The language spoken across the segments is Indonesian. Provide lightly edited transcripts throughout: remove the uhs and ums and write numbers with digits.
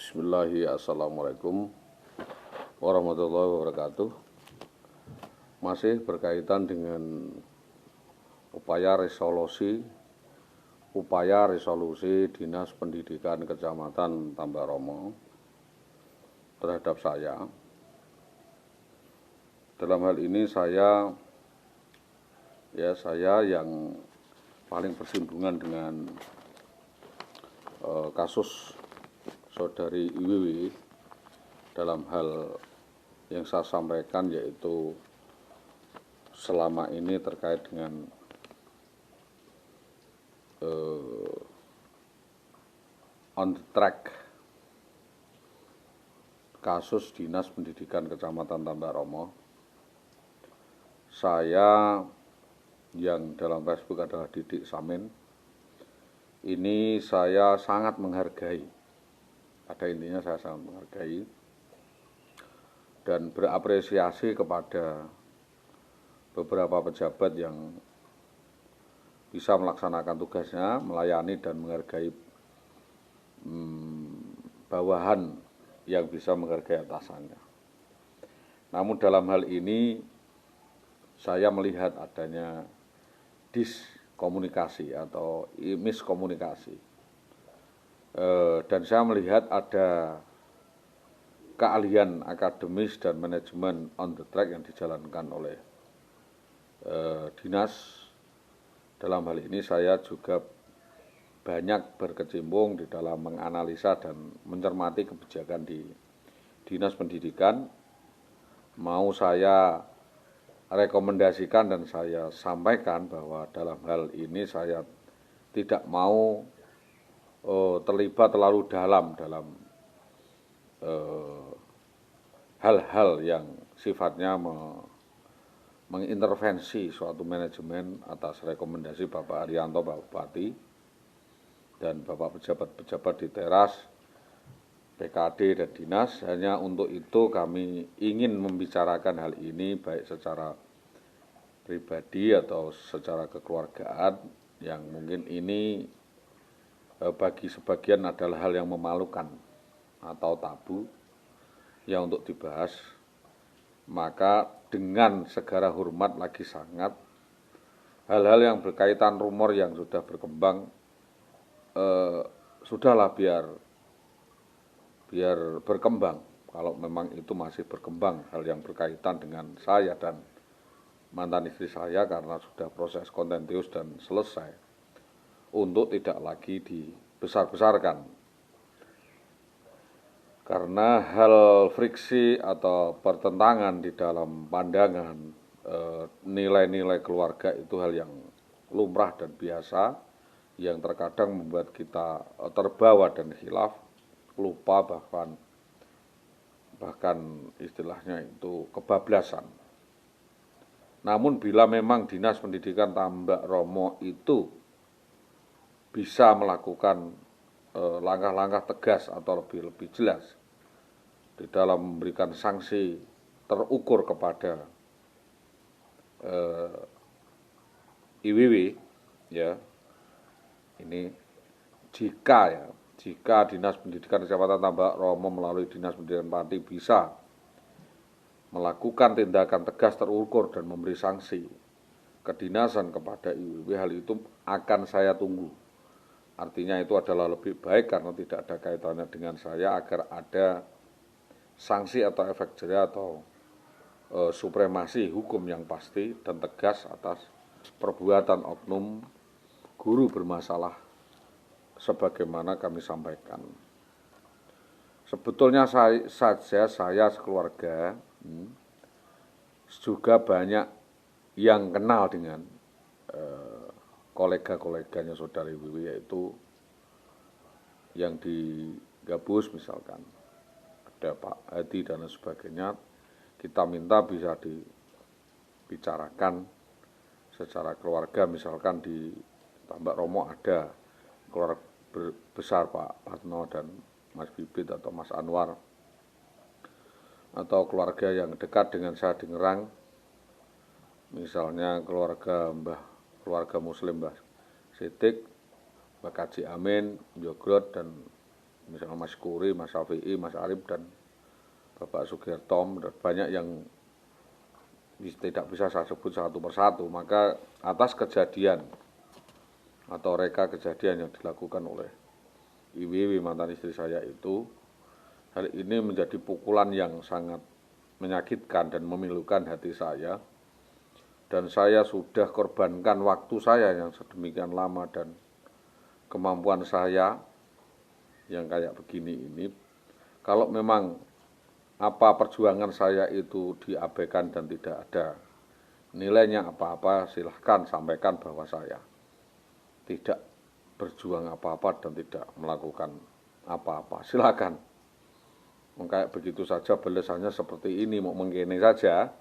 Bismillahirrahmanirrahim. Assalamualaikum warahmatullahi wabarakatuh. Masih berkaitan dengan upaya resolusi Dinas Pendidikan Kecamatan Tambak Romo terhadap saya. Dalam hal ini saya yang paling bersinggungan dengan kasus saudari IWW dalam hal yang saya sampaikan, yaitu selama ini terkait dengan on the track kasus Dinas Pendidikan Kecamatan Tambak Romo. Saya yang dalam Facebook adalah Didik Samin, ini saya sangat menghargai. Pada intinya saya sangat menghargai dan berapresiasi kepada beberapa pejabat yang bisa melaksanakan tugasnya, melayani dan menghargai bawahan yang bisa menghargai atasannya. Namun dalam hal ini saya melihat adanya diskomunikasi atau miskomunikasi. Dan saya melihat ada keahlian akademis dan manajemen on the track yang dijalankan oleh dinas. Dalam hal ini saya juga banyak berkecimpung di dalam menganalisa dan mencermati kebijakan di Dinas Pendidikan. Mau saya rekomendasikan dan saya sampaikan bahwa dalam hal ini saya tidak mau terlibat terlalu dalam hal-hal yang sifatnya mengintervensi suatu manajemen atas rekomendasi Bapak Arianto, Bapak Bupati, dan Bapak pejabat-pejabat di teras, PKD dan dinas. Hanya untuk itu kami ingin membicarakan hal ini baik secara pribadi atau secara kekeluargaan, yang mungkin ini bagi sebagian adalah hal yang memalukan atau tabu yang untuk dibahas. Maka dengan segala hormat lagi sangat, hal-hal yang berkaitan rumor yang sudah berkembang, sudahlah biar berkembang. Kalau memang itu masih berkembang hal yang berkaitan dengan saya dan mantan istri saya, karena sudah proses kontentius dan selesai, untuk tidak lagi dibesar-besarkan. Karena hal friksi atau pertentangan di dalam pandangan nilai-nilai keluarga itu hal yang lumrah dan biasa, yang terkadang membuat kita terbawa dan khilaf, lupa, bahkan istilahnya itu kebablasan. Namun bila memang Dinas Pendidikan Tambak Romo itu bisa melakukan langkah-langkah tegas atau lebih jelas di dalam memberikan sanksi terukur kepada IWW, ya, ini jika Dinas Pendidikan Kecamatan Tambak Romo melalui Dinas Pendidikan Pati bisa melakukan tindakan tegas terukur dan memberi sanksi kedinasan kepada IWW, hal itu akan saya tunggu. Artinya itu adalah lebih baik karena tidak ada kaitannya dengan saya, agar ada sanksi atau efek jera atau supremasi hukum yang pasti dan tegas atas perbuatan oknum guru bermasalah sebagaimana kami sampaikan. Sebetulnya saya sekeluarga juga banyak yang kenal dengan kolega-koleganya saudari Wiwi, yaitu yang di Gabus misalkan, ada Pak Hadi dan sebagainya. Kita minta bisa dibicarakan secara keluarga, misalkan di Tambak Romo ada keluarga besar Pak Patno dan Mas Bibit atau Mas Anwar, atau keluarga yang dekat dengan saya di Ngerang, misalnya keluarga Muslim Mbah Sidik, Mbah Kaji Amin, Jogrot, dan misalnya Mas Kuri, Mas Syafi'i, Mas Arif, dan Bapak Sugierto, dan banyak yang tidak bisa saya sebut satu persatu. Maka atas kejadian atau reka kejadian yang dilakukan oleh Iwi, mantan istri saya itu, hal ini menjadi pukulan yang sangat menyakitkan dan memilukan hati saya. Dan saya sudah korbankan waktu saya yang sedemikian lama dan kemampuan saya yang kayak begini ini. Kalau memang apa perjuangan saya itu diabaikan dan tidak ada nilainya apa-apa, silahkan sampaikan bahwa saya tidak berjuang apa-apa dan tidak melakukan apa-apa. Silakan. Kayak begitu saja balasannya seperti ini, mau menggene saja.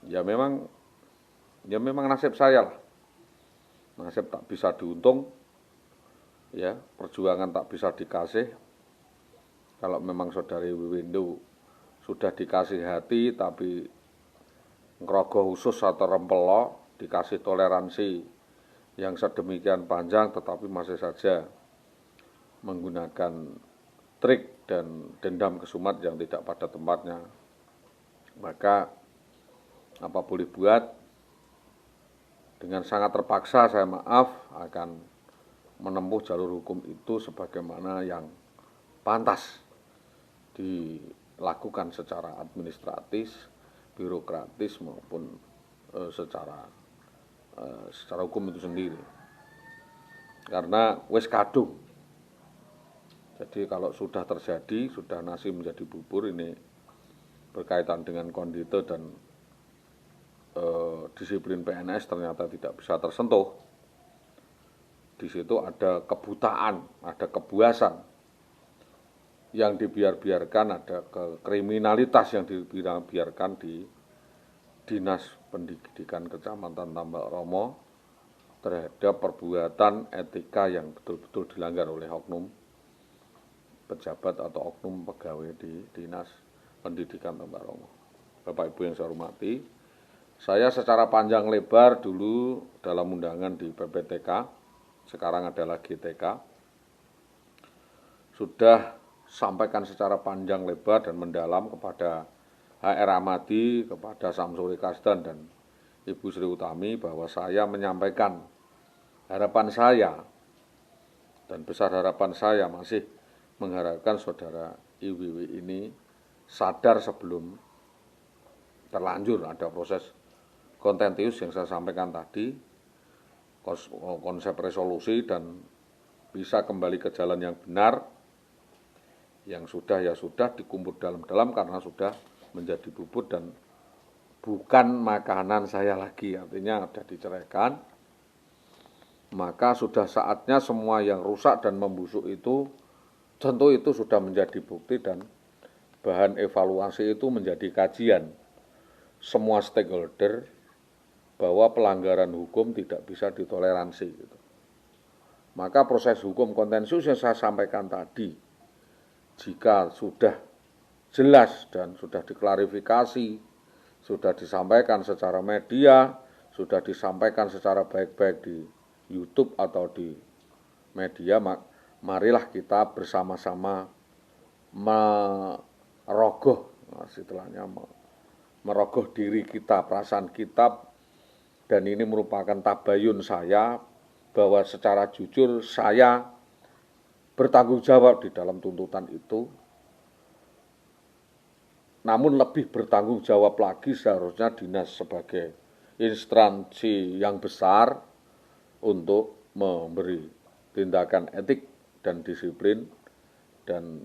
Ya memang nasib saya lah. Nasib tak bisa diuntung, ya perjuangan tak bisa dikasih. Kalau memang saudari Wiwindu sudah dikasih hati tapi ngerogoh khusus atau rempelo, dikasih toleransi yang sedemikian panjang tetapi masih saja menggunakan trik dan dendam kesumat yang tidak pada tempatnya, maka apa boleh buat, dengan sangat terpaksa saya maaf akan menempuh jalur hukum itu sebagaimana yang pantas dilakukan secara administratif, birokratis maupun secara hukum itu sendiri. Karena wis kadung. Jadi kalau sudah terjadi, sudah nasi menjadi bubur, ini berkaitan dengan kondite dan disiplin PNS ternyata tidak bisa tersentuh. Di situ ada kebutaan, ada kebuasan yang dibiarkan, ada kriminalitas yang dibiarkan di Dinas Pendidikan Kecamatan Tambak Romo terhadap perbuatan etika yang betul-betul dilanggar oleh oknum pejabat atau oknum pegawai di Dinas Pendidikan Tambak Romo. Bapak Ibu yang saya hormati, saya secara panjang lebar dulu dalam undangan di PPTK, sekarang adalah GTK, sudah sampaikan secara panjang lebar dan mendalam kepada HR Amadi, kepada Samsuri Kasdan dan Ibu Sri Utami bahwa saya menyampaikan harapan saya dan besar harapan saya masih mengharapkan saudara Iwiwi ini sadar sebelum terlanjur ada proses kontentius yang saya sampaikan tadi, konsep resolusi, dan bisa kembali ke jalan yang benar. Yang sudah ya sudah dikumpul dalam-dalam karena sudah menjadi bubur dan bukan makanan saya lagi, artinya sudah diceraikan. Maka sudah saatnya semua yang rusak dan membusuk itu, tentu itu sudah menjadi bukti dan bahan evaluasi itu menjadi kajian semua stakeholder bahwa pelanggaran hukum tidak bisa ditoleransi. Gitu. Maka proses hukum kontensius yang saya sampaikan tadi, jika sudah jelas dan sudah diklarifikasi, sudah disampaikan secara media, sudah disampaikan secara baik-baik di YouTube atau di media, marilah kita bersama-sama merogoh, istilahnya merogoh diri kita, perasaan kita. Dan ini merupakan tabayun saya bahwa secara jujur saya bertanggung jawab di dalam tuntutan itu. Namun lebih bertanggung jawab lagi seharusnya dinas sebagai instansi yang besar untuk memberi tindakan etik dan disiplin dan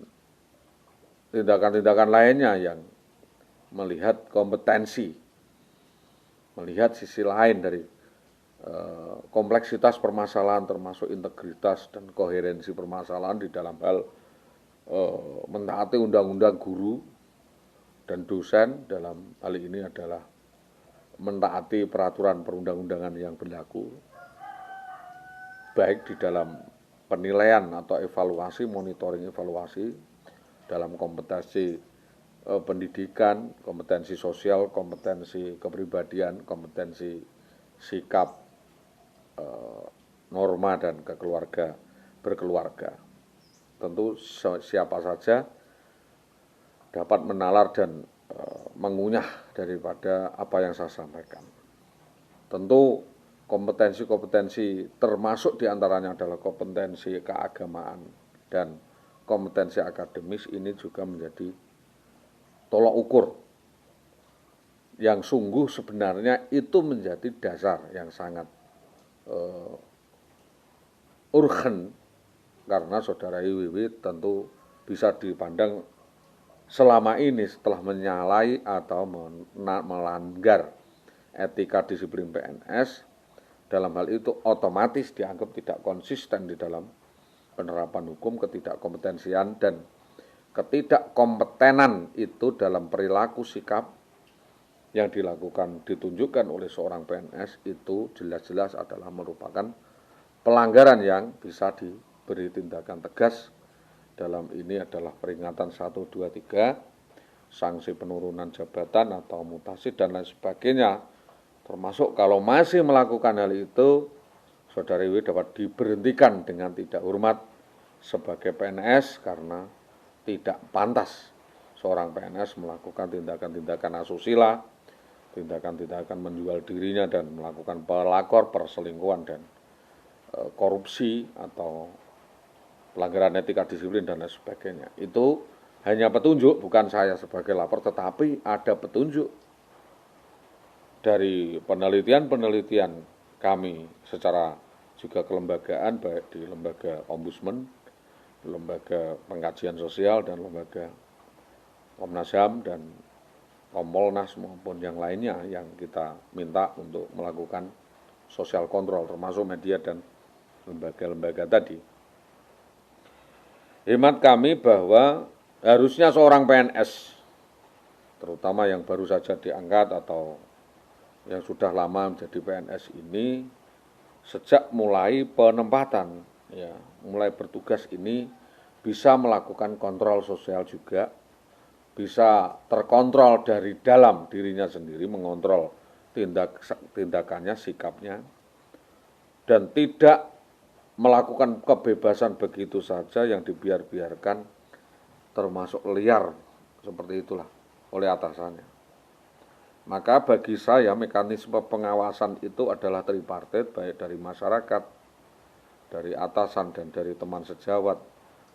tindakan-tindakan lainnya yang melihat kompetensi, melihat sisi lain dari kompleksitas permasalahan termasuk integritas dan koherensi permasalahan di dalam hal mentaati undang-undang guru dan dosen, dalam hal ini adalah mentaati peraturan perundang-undangan yang berlaku, baik di dalam penilaian atau evaluasi, monitoring evaluasi, dalam kompetensi pendidikan, kompetensi sosial, kompetensi kepribadian, kompetensi sikap, norma dan berkeluarga. tentu siapa saja dapat menalar dan mengunyah daripada apa yang saya sampaikan. Tentu kompetensi-kompetensi termasuk diantaranya adalah kompetensi keagamaan dan kompetensi akademis ini juga menjadi tolok ukur yang sungguh sebenarnya itu menjadi dasar yang sangat urgen karena saudara IWW tentu bisa dipandang selama ini setelah menyalahi atau melanggar etika disiplin PNS, dalam hal itu otomatis dianggap tidak konsisten di dalam penerapan hukum, ketidakkompetensian dan ketidakkompetenan itu dalam perilaku sikap yang ditunjukkan oleh seorang PNS itu jelas-jelas adalah merupakan pelanggaran yang bisa diberi tindakan tegas. Dalam ini adalah peringatan 1, 2, 3, sanksi penurunan jabatan atau mutasi dan lain sebagainya. Termasuk kalau masih melakukan hal itu, saudara IW dapat diberhentikan dengan tidak hormat sebagai PNS karena tidak pantas seorang PNS melakukan tindakan-tindakan asusila, tindakan-tindakan menjual dirinya dan melakukan pelakor, perselingkuhan dan korupsi atau pelanggaran etika disiplin dan lain sebagainya. Itu hanya petunjuk, bukan saya sebagai lapor, tetapi ada petunjuk dari penelitian-penelitian kami secara juga kelembagaan, baik di lembaga ombudsman, lembaga pengkajian sosial, dan lembaga Komnas HAM dan Kompolnas maupun yang lainnya yang kita minta untuk melakukan sosial kontrol, termasuk media dan lembaga-lembaga tadi. Hemat kami bahwa harusnya seorang PNS, terutama yang baru saja diangkat atau yang sudah lama menjadi PNS ini, sejak mulai penempatan, ya, mulai bertugas ini bisa melakukan kontrol sosial juga, bisa terkontrol dari dalam dirinya sendiri, mengontrol tindakannya, sikapnya, dan tidak melakukan kebebasan begitu saja yang dibiarkan termasuk liar seperti itulah oleh atasannya. Maka bagi saya mekanisme pengawasan itu adalah tripartit, baik dari masyarakat, dari atasan dan dari teman sejawat,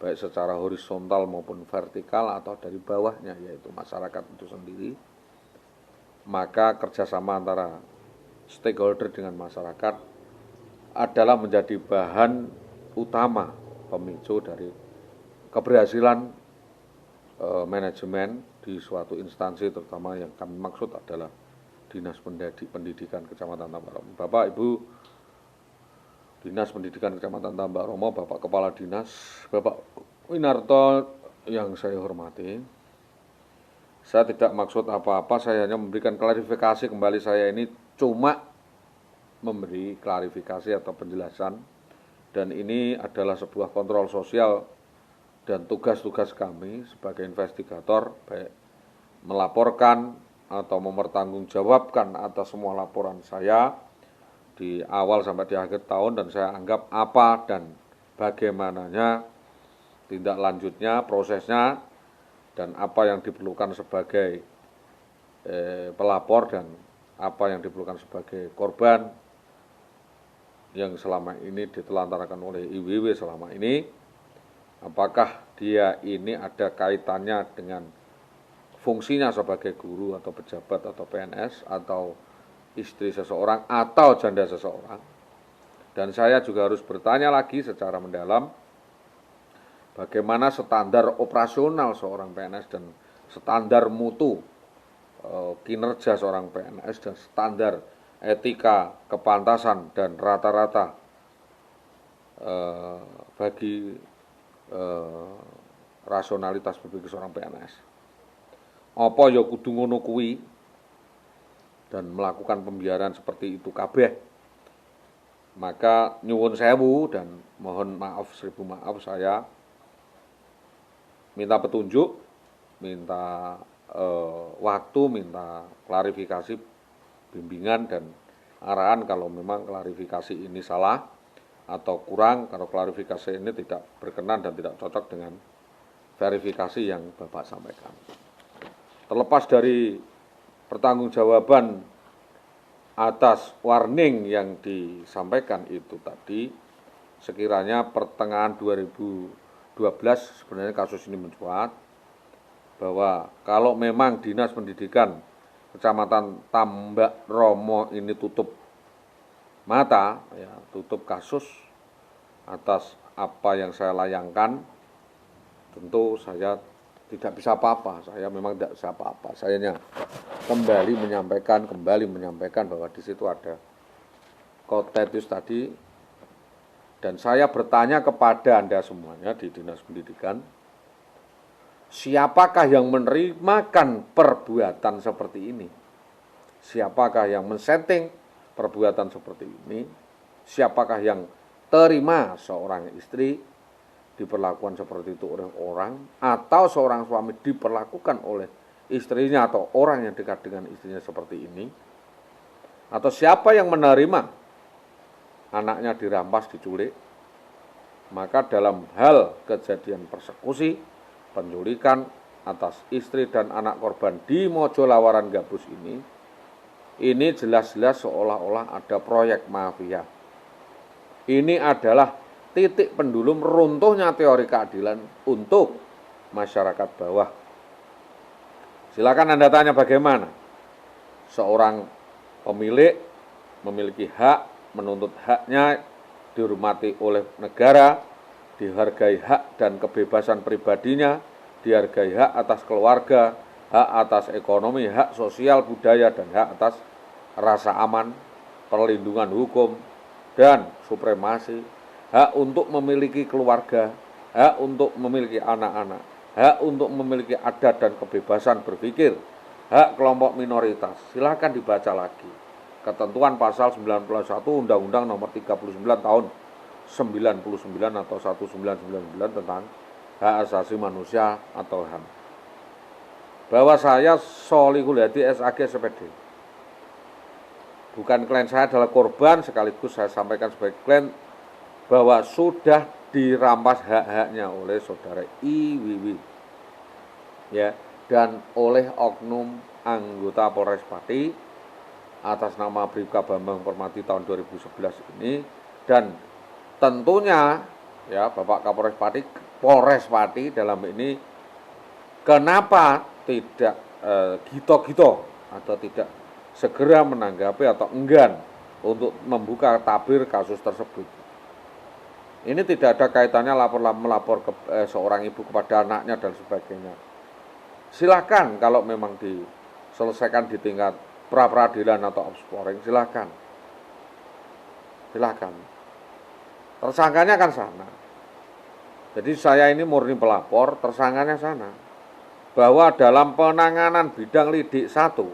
baik secara horizontal maupun vertikal atau dari bawahnya yaitu masyarakat itu sendiri. Maka kerjasama antara stakeholder dengan masyarakat adalah menjadi bahan utama pemicu dari keberhasilan manajemen di suatu instansi, terutama yang kami maksud adalah Dinas Pendidikan Kecamatan Tambak Romo. Bapak Ibu Dinas Pendidikan Kecamatan Tambak Romo, Bapak Kepala Dinas, Bapak Winarto yang saya hormati, saya tidak maksud apa-apa, saya hanya memberikan klarifikasi kembali. Saya ini cuma memberi klarifikasi atau penjelasan, dan ini adalah sebuah kontrol sosial dan tugas-tugas kami sebagai investigator, baik melaporkan atau mempertanggungjawabkan atas semua laporan saya di awal sampai di akhir tahun, dan saya anggap apa dan bagaimananya tindak lanjutnya, prosesnya, dan apa yang diperlukan sebagai pelapor dan apa yang diperlukan sebagai korban yang selama ini ditelantarkan oleh IWW selama ini, apakah dia ini ada kaitannya dengan fungsinya sebagai guru atau pejabat atau PNS atau istri seseorang atau janda seseorang. Dan saya juga harus bertanya lagi secara mendalam bagaimana standar operasional seorang PNS dan standar mutu kinerja seorang PNS dan standar etika, kepantasan, dan rata-rata bagi rasionalitas berpikir seorang PNS. Apa ya kudu ngono kuwi dan melakukan pembiaran seperti itu kabeh. Maka nyuwun sewu dan mohon maaf, seribu maaf, saya minta petunjuk, minta waktu, minta klarifikasi, bimbingan dan arahan kalau memang klarifikasi ini salah atau kurang kalau klarifikasi ini tidak berkenan dan tidak cocok dengan verifikasi yang Bapak sampaikan. Terlepas dari pertanggungjawaban atas warning yang disampaikan itu tadi, sekiranya pertengahan 2012 sebenarnya kasus ini mencuat, bahwa kalau memang Dinas Pendidikan Kecamatan Tambak Romo ini tutup mata, ya, tutup kasus atas apa yang saya layangkan, tentu saya tidak bisa apa-apa. Saya memang tidak bisa apa-apa. Saya hanya kembali menyampaikan bahwa di situ ada kotetus tadi, dan saya bertanya kepada Anda semuanya di Dinas Pendidikan, siapakah yang menerimakan perbuatan seperti ini? Siapakah yang men-setting perbuatan seperti ini? Siapakah yang terima seorang istri diperlakukan seperti itu oleh orang, atau seorang suami diperlakukan oleh istrinya atau orang yang dekat dengan istrinya seperti ini? Atau siapa yang menerima anaknya dirampas, diculik? Maka dalam hal kejadian persekusi, penculikan atas istri dan anak korban di Mojolawaran Gabus ini jelas-jelas seolah-olah ada proyek mafia. Ini adalah titik pendulum runtuhnya teori keadilan untuk masyarakat bawah. Silakan Anda tanya bagaimana seorang pemilik memiliki hak, menuntut haknya dihormati oleh negara, dihargai hak dan kebebasan pribadinya, dihargai hak atas keluarga, hak atas ekonomi, hak sosial, budaya, dan hak atas rasa aman, perlindungan hukum, dan supremasi, hak untuk memiliki keluarga, hak untuk memiliki anak-anak, hak untuk memiliki adat dan kebebasan berpikir, hak kelompok minoritas. Silakan dibaca lagi ketentuan pasal 91 Undang-Undang nomor 39 tahun 99 atau 1999 tentang hak asasi manusia atau HAM. Bahwa saya Solihul Hadi SAG SPD, bukan klien saya adalah korban, sekaligus saya sampaikan sebagai klien bahwa sudah dirampas hak-haknya oleh saudara IWW, ya, dan oleh oknum anggota Polres Pati atas nama Bribka Bambang Permati tahun 2011 ini. Dan tentunya ya Bapak Kapolres Pati, Polres Pati dalam ini, kenapa tidak gito-gito atau tidak segera menanggapi atau enggan untuk membuka tabir kasus tersebut. Ini tidak ada kaitannya melapor ke seorang ibu kepada anaknya dan sebagainya. Silakan kalau memang diselesaikan di tingkat pra-peradilan atau obsporing, silakan. Tersangkanya kan sana. Jadi saya ini murni pelapor, tersangkanya sana. Bahwa dalam penanganan bidang lidik 1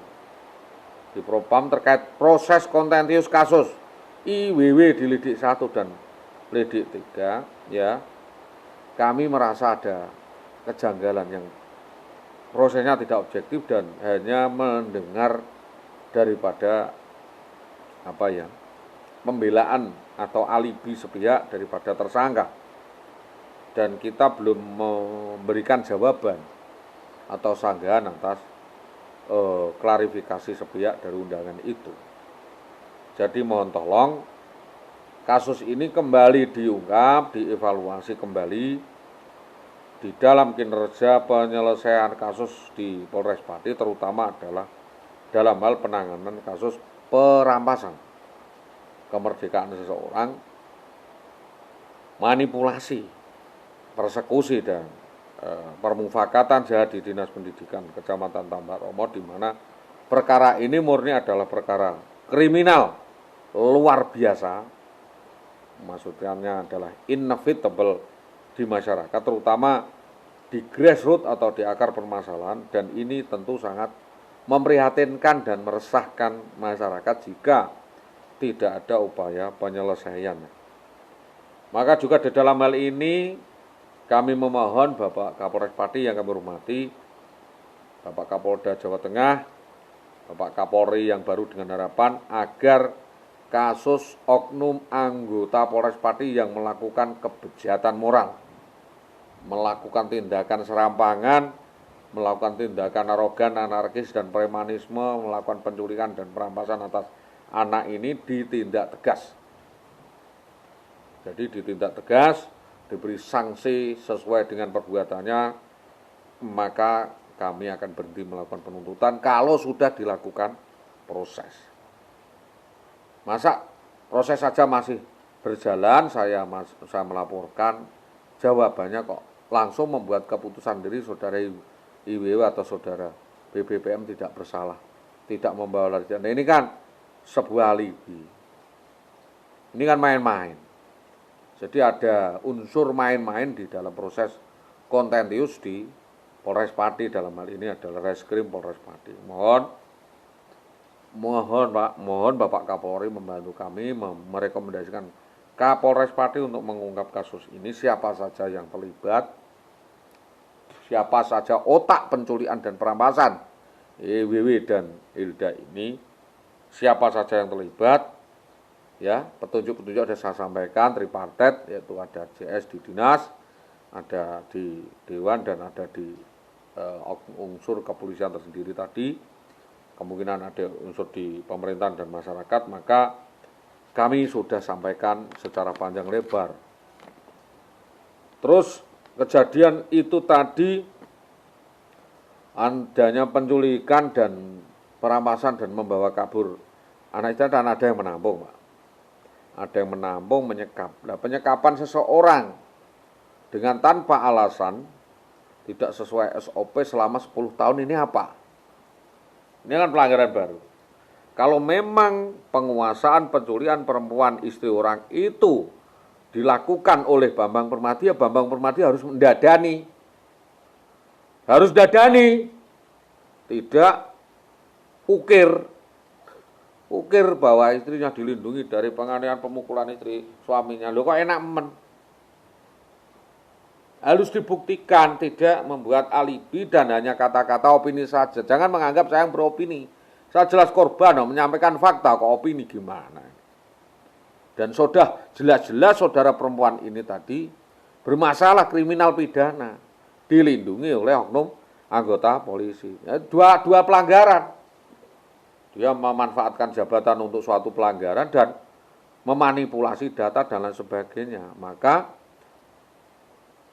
di Propam terkait proses kontentius kasus IWW di lidik 1 dan lidik 3, ya, kami merasa ada kejanggalan yang prosesnya tidak objektif dan hanya mendengar daripada pembelaan atau alibi sepihak daripada tersangka, dan kita belum memberikan jawaban atau sanggahan atas klarifikasi sepihak dari undangan itu. Jadi mohon tolong kasus ini kembali diungkap, dievaluasi kembali di dalam kinerja penyelesaian kasus di Polres Pati, terutama adalah dalam hal penanganan kasus perampasan kemerdekaan seseorang, manipulasi, persekusi, dan permufakatan jahat di Dinas Pendidikan Kecamatan Tambak Romo, di mana perkara ini murni adalah perkara kriminal luar biasa, maksudnya adalah inevitable di masyarakat, terutama di grassroots atau di akar permasalahan, dan ini tentu sangat memprihatinkan dan meresahkan masyarakat jika tidak ada upaya penyelesaian. Maka juga di dalam hal ini kami memohon Bapak Kapolres Pati yang kami hormati, Bapak Kapolda Jawa Tengah, Bapak Kapolri yang baru dengan harapan, agar kasus oknum anggota Polres Pati yang melakukan kebejatan moral, melakukan tindakan serampangan, melakukan tindakan arogan, anarkis, dan premanisme, melakukan penculikan dan perampasan atas anak ini ditindak tegas. Jadi ditindak tegas, diberi sanksi sesuai dengan perbuatannya, maka kami akan berhenti melakukan penuntutan kalau sudah dilakukan proses. Masa proses saja masih berjalan, saya melaporkan, jawabannya kok langsung membuat keputusan diri saudara IWW atau saudara BBPM tidak bersalah, tidak membawa lari. Nah, ini kan sebuah alibi. Ini kan main-main. Jadi ada unsur main-main di dalam proses kontentius di Polres Pati, dalam hal ini adalah Reskrim Polres Pati. Mohon Bapak Kapolri membantu kami merekomendasikan Kapolres Pati untuk mengungkap kasus ini, siapa saja yang terlibat, siapa saja otak penculikan dan perampasan EWW dan Hilda ini, siapa saja yang terlibat, ya, petunjuk-petunjuk ada saya sampaikan, tripartet, yaitu ada JS di dinas, ada di Dewan, dan ada di unsur kepolisian tersendiri tadi, kemungkinan ada unsur di pemerintahan dan masyarakat, maka kami sudah sampaikan secara panjang lebar. Terus kejadian itu tadi, adanya penculikan dan perampasan dan membawa kabur anak itu, dan ada yang menampung, Pak. Ada yang menampung, menyekap. Nah, penyekapan seseorang dengan tanpa alasan, tidak sesuai SOP selama 10 tahun ini apa? Ini kan pelanggaran baru. Kalau memang penguasaan penculikan perempuan istri orang itu dilakukan oleh Bambang Permadi, ya Bambang Permadi harus mendadani. Harus dadani. Tidak ukir bahwa istrinya dilindungi dari penganiayaan pemukulan istri suaminya. Loh, kok enak men? Harus dibuktikan, tidak membuat alibi dan hanya kata-kata opini saja. Jangan menganggap saya yang beropini. Saya jelas korban, menyampaikan fakta, kok opini gimana. Dan sudah jelas-jelas saudara perempuan ini tadi bermasalah kriminal pidana, dilindungi oleh oknum anggota polisi. Ya, dua pelanggaran. Dia memanfaatkan jabatan untuk suatu pelanggaran dan memanipulasi data dan lain sebagainya. Maka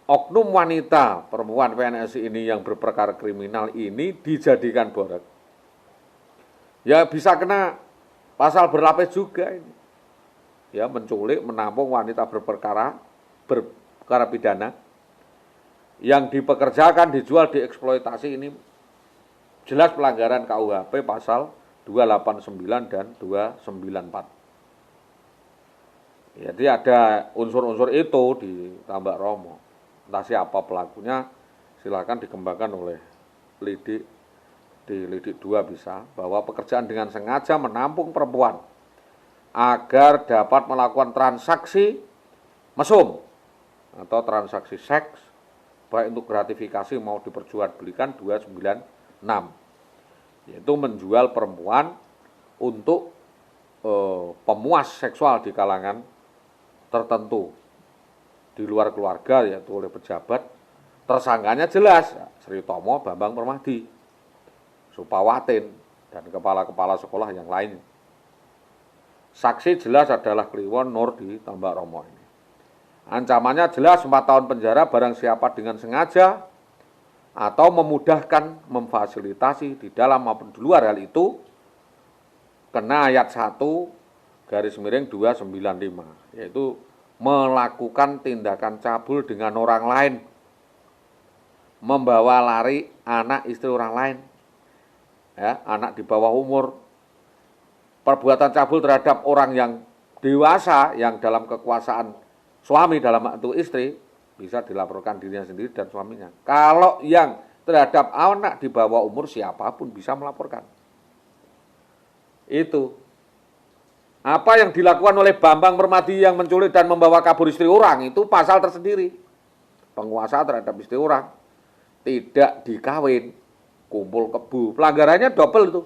oknum wanita perempuan PNS ini yang berperkara kriminal ini dijadikan borok. Ya bisa kena pasal berlapis juga ini. Ya, menculik, menampung wanita berperkara pidana yang dipekerjakan, dijual, dieksploitasi, ini jelas pelanggaran KUHP pasal 289 dan 294. Jadi ada unsur-unsur itu di Tambak Romo. Entah siapa pelakunya, silakan dikembangkan oleh lidik, di lidik 2 bisa, bahwa pekerjaan dengan sengaja menampung perempuan agar dapat melakukan transaksi mesum atau transaksi seks, baik untuk gratifikasi mau diperjualbelikan 296, yaitu menjual perempuan untuk pemuas seksual di kalangan tertentu di luar keluarga, yaitu oleh pejabat. Tersangkanya jelas Sri Tomo, Bambang Permadi, Supawatin, dan kepala-kepala sekolah yang lain. Saksi jelas adalah Kliwon Nur di Tambak Romo ini. Ancamannya jelas 4 tahun penjara barang siapa dengan sengaja atau memudahkan, memfasilitasi di dalam maupun di luar hal itu, kena ayat 1/295, yaitu melakukan tindakan cabul dengan orang lain, membawa lari anak istri orang lain, ya, anak di bawah umur. Perbuatan cabul terhadap orang yang dewasa yang dalam kekuasaan suami dalam itu istri bisa dilaporkan dirinya sendiri dan suaminya. Kalau yang terhadap anak di bawah umur, siapapun bisa melaporkan. Itu apa yang dilakukan oleh Bambang Permadi yang menculik dan membawa kabur istri orang, itu pasal tersendiri. Penguasa terhadap istri orang, tidak dikawin, kumpul kebu, pelanggarannya double itu.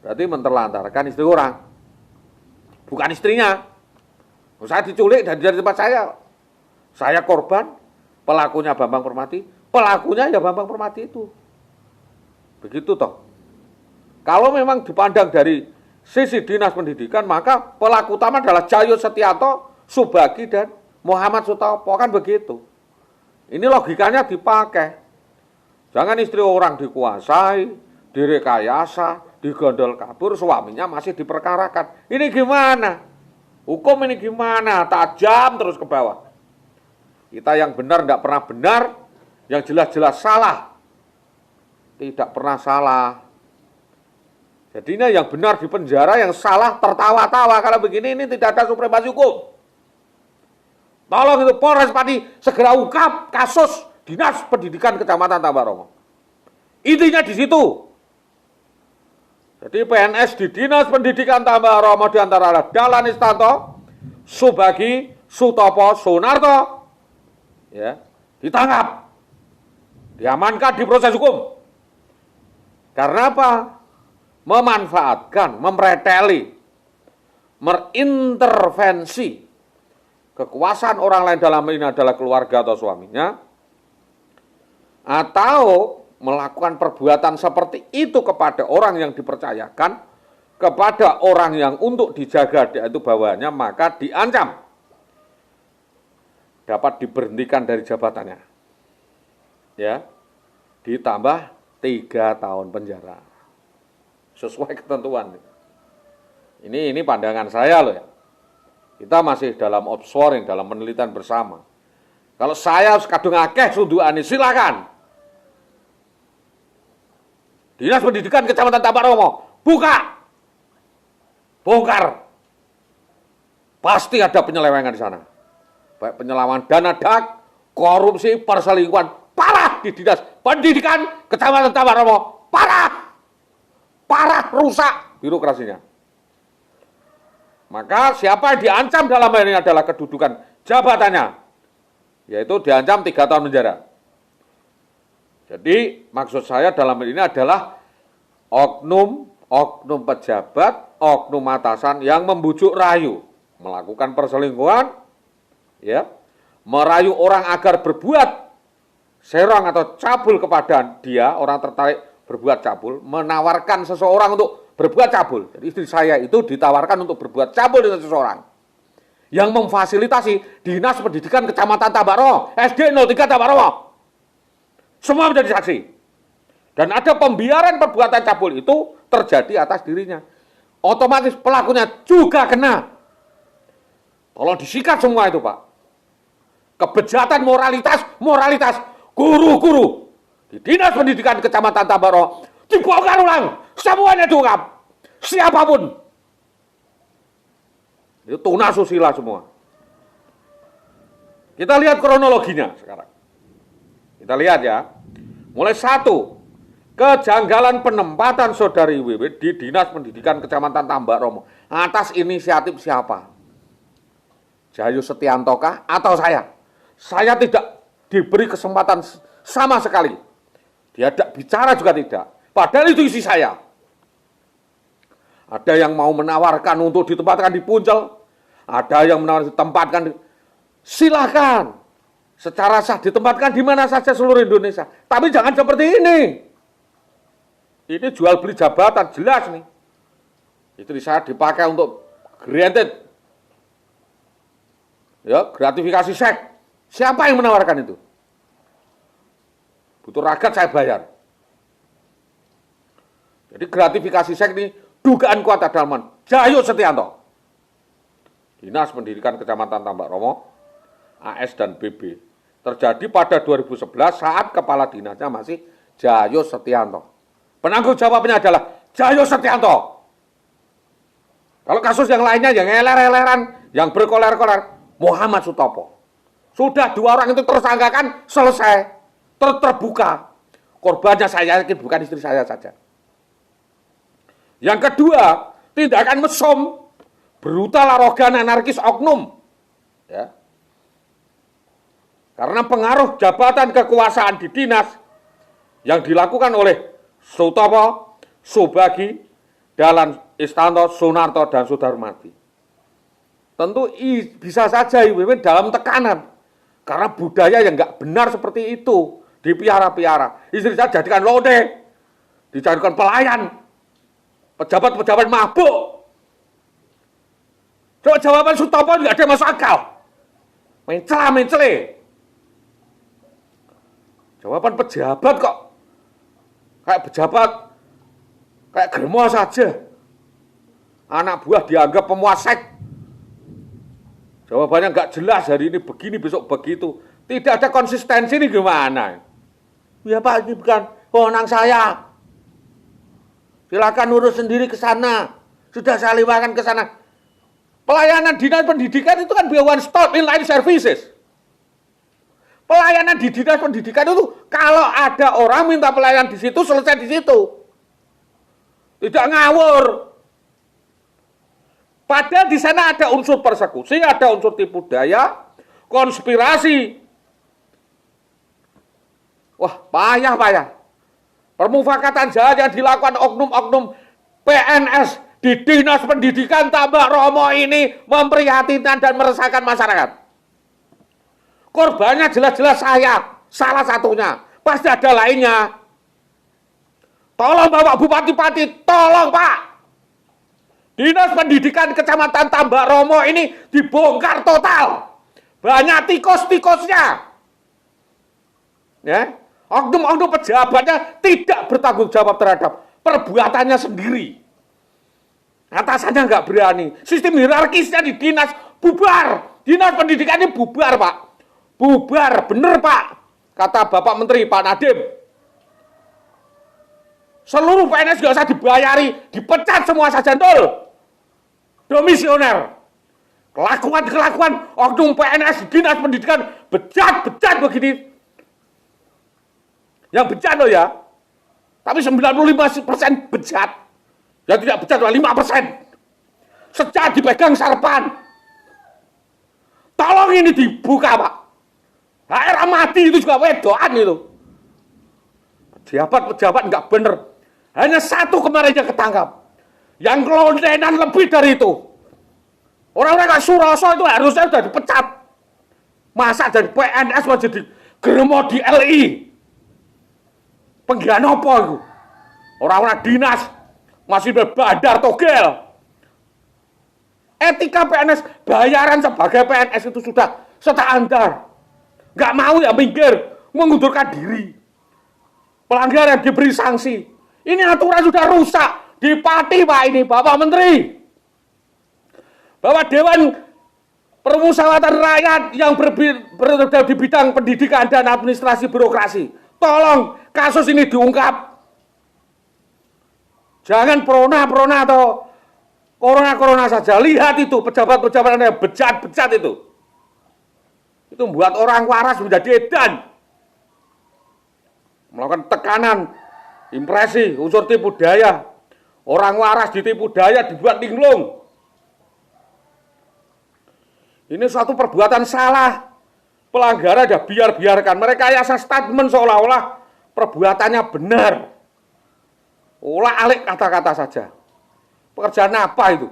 Berarti menterlantarkan istri orang. bukan istrinya. Saya diculik dari tempat saya. Saya korban, pelakunya Bambang Permati, pelakunya ya Bambang Permati itu. Begitu toh. Kalau memang dipandang dari sisi dinas pendidikan, maka pelaku utama adalah Cayo Setianto, Subagi, dan Muhammad Sutopo, kan begitu. Ini logikanya dipakai. Jangan istri orang dikuasai, direkayasa, digondol kabur, suaminya masih diperkarakan. Ini gimana? Hukum ini gimana? Tajam terus ke bawah. Kita yang benar tidak pernah benar, yang jelas-jelas salah tidak pernah salah. Jadinya yang benar di penjara, yang salah tertawa-tawa. Kalau begini ini tidak ada supremasi hukum. Tolong itu Polres Pati segera ungkap kasus Dinas Pendidikan Kecamatan Tambaromo. Intinya di situ. Jadi PNS di Dinas Pendidikan Tambaromo di antara Dahlan Isnanto, Subagi, Sutopo, Sunarto, ya, ditangkap, diamankan, diproses hukum. Karena apa? Memanfaatkan, mempreteli, merintervensi kekuasaan orang lain, dalam ini adalah keluarga atau suaminya, atau melakukan perbuatan seperti itu kepada orang yang dipercayakan, kepada orang yang untuk dijaga itu bawahannya, maka diancam dapat diberhentikan dari jabatannya, ya, ditambah 3 tahun penjara sesuai ketentuan. Ini pandangan saya loh ya. Kita masih dalam observing, dalam penelitian bersama. Kalau saya kadung akeh sunduane, silakan. Dinas Pendidikan Kecamatan Tambaromo, buka, bongkar. Pasti ada penyelewengan di sana. Baik penyelewengan dana dak, korupsi, perselingkuhan, parah di Dinas Pendidikan Kecamatan Tambaromo, parah, rusak birokrasinya. Maka siapa yang diancam dalam hal ini adalah kedudukan jabatannya, yaitu diancam 3 tahun penjara. Jadi maksud saya dalam hal ini adalah oknum pejabat, oknum atasan yang membujuk rayu, melakukan perselingkuhan, ya, merayu orang agar berbuat serong atau cabul kepada dia, orang tertarik berbuat cabul, menawarkan seseorang untuk berbuat cabul. Jadi istri saya itu ditawarkan untuk berbuat cabul dengan seseorang yang memfasilitasi Dinas Pendidikan Kecamatan Tambaromo, SD 03 Tambaromo. Semua menjadi saksi. Dan ada pembiaran perbuatan cabul itu terjadi atas dirinya. Otomatis pelakunya juga kena. Tolong disikat semua itu, Pak. Kebejatan moralitas guru-guru di Dinas Pendidikan Kecamatan Tambaromo dibongkar ulang. Semuanya diungkap. Siapapun. Itu tuna susila semua. Kita lihat kronologinya sekarang. Kita lihat ya. Mulai 1, kejanggalan penempatan Saudari WW di Dinas Pendidikan Kecamatan Tambaromo. Atas inisiatif siapa? Cayo Setianto kah atau saya? Saya tidak diberi kesempatan sama sekali. Diajak bicara juga tidak. Padahal itu isi saya. Ada yang mau menawarkan untuk ditempatkan di Puncel. Ada yang menawarkan ditempatkan. Silakan. Secara sah ditempatkan di mana saja seluruh Indonesia. Tapi jangan seperti ini. Ini jual beli jabatan, jelas nih. Istri saya dipakai untuk granted. Ya, gratifikasi seks. Siapa yang menawarkan itu? Butuh ragat saya bayar. Jadi gratifikasi seks ini dugaan kuat adalah Cayo Setianto. Dinas Pendidikan Kecamatan Tambaromo, AS dan BB. Terjadi pada 2011 saat kepala dinasnya masih Cayo Setianto. Penanggung jawabnya adalah Cayo Setianto. Kalau kasus yang lainnya yang eler-eleran, yang berkoler-koler, Muhammad Sutopo. Sudah 2 orang itu tersangkakan, selesai. Terbuka. Korbannya saya yakin bukan istri saya saja. Yang kedua, tindakan mesum, brutal, arogan, anarkis, oknum. Ya. Karena pengaruh jabatan kekuasaan di dinas yang dilakukan oleh Sutopo, Subagi, Dahlan Isnanto, Sunarto, dan Sudarmati. tentu bisa saja Ibu dalam tekanan. Karena budaya yang nggak benar seperti itu dipiara-piara. Istri saya jadikan lode, dijadikan pelayan, pejabat-pejabat mabuk. Coba jawaban Sutopo juga ada yang masuk akal. Mencela-mencele. Jawaban pejabat kok kayak pejabat, kayak germo saja. Anak buah dianggap pemuasek. Jawabannya nggak jelas, hari ini begini, besok begitu. Tidak ada konsistensi, ini gimana? Ya Pak, ini bukan wewenang saya. Silakan urus sendiri ke sana. Sudah saya limpahkan ke sana. Pelayanan dinas pendidikan itu kan one stop inline services. Pelayanan di dinas pendidikan itu kalau ada orang minta pelayanan di situ, selesai di situ. Tidak ngawur. Padahal di sana ada unsur persekusi, ada unsur tipu daya, konspirasi. Wah, payah. Permufakatan jahat yang dilakukan oknum-oknum PNS di Dinas Pendidikan Tambak Romo ini memprihatinkan dan meresahkan masyarakat. Korbannya jelas-jelas saya, salah satunya. Pasti ada lainnya. Tolong Bapak Bupati-Pati, tolong Pak. Dinas Pendidikan Kecamatan Tambak Romo ini dibongkar total. Banyak tikus-tikusnya. Ya, oknum-oknum pejabatnya tidak bertanggung jawab terhadap perbuatannya sendiri. Atasannya nggak berani. Sistem hierarkisnya di dinas bubar. Dinas pendidikan ini bubar, Pak. Bubar, bener Pak. Kata Bapak Menteri, Pak Nadiem. Seluruh PNS nggak usah dibayari, dipecat semua sarjana domisioner. Kelakuan oknum PNS di dinas pendidikan bejat begini. Yang bejat loh ya. Tapi 95% bejat. Yang tidak bejat cuma 5%. Sejak dipegang sarpan. Tolong ini dibuka Pak. HR mati itu juga wedoan itu. Pejabat nggak bener. Hanya satu kemarin yang ketangkap. Yang kelontenan lebih dari itu. Orang-orang kayak Suroso itu harusnya sudah dipecat. Masa dari PNS mau jadi geremo di LI. Penggian apa itu? Orang-orang dinas masih berbadar togel. Etika PNS, bayaran sebagai PNS itu sudah standar. Nggak mau ya minggir, mengundurkan diri. Pelanggaran diberi sanksi. Ini aturan sudah rusak. Dipati Pak ini, Bapak Menteri. Bapak Dewan Permusyawaratan Rakyat yang berada di bidang pendidikan dan administrasi birokrasi. Tolong kasus ini diungkap. Jangan prona atau corona saja. Lihat itu pejabat-pejabat yang bejat itu. Itu membuat orang waras menjadi edan. Melakukan tekanan, impresi, unsur tipu daya. Orang waras ditipu daya, dibuat linglung. Ini suatu perbuatan salah. Pelanggaran ya biarkan. Mereka yasa statement seolah-olah perbuatannya benar. Olah-alik kata-kata saja. Pekerjaan apa itu?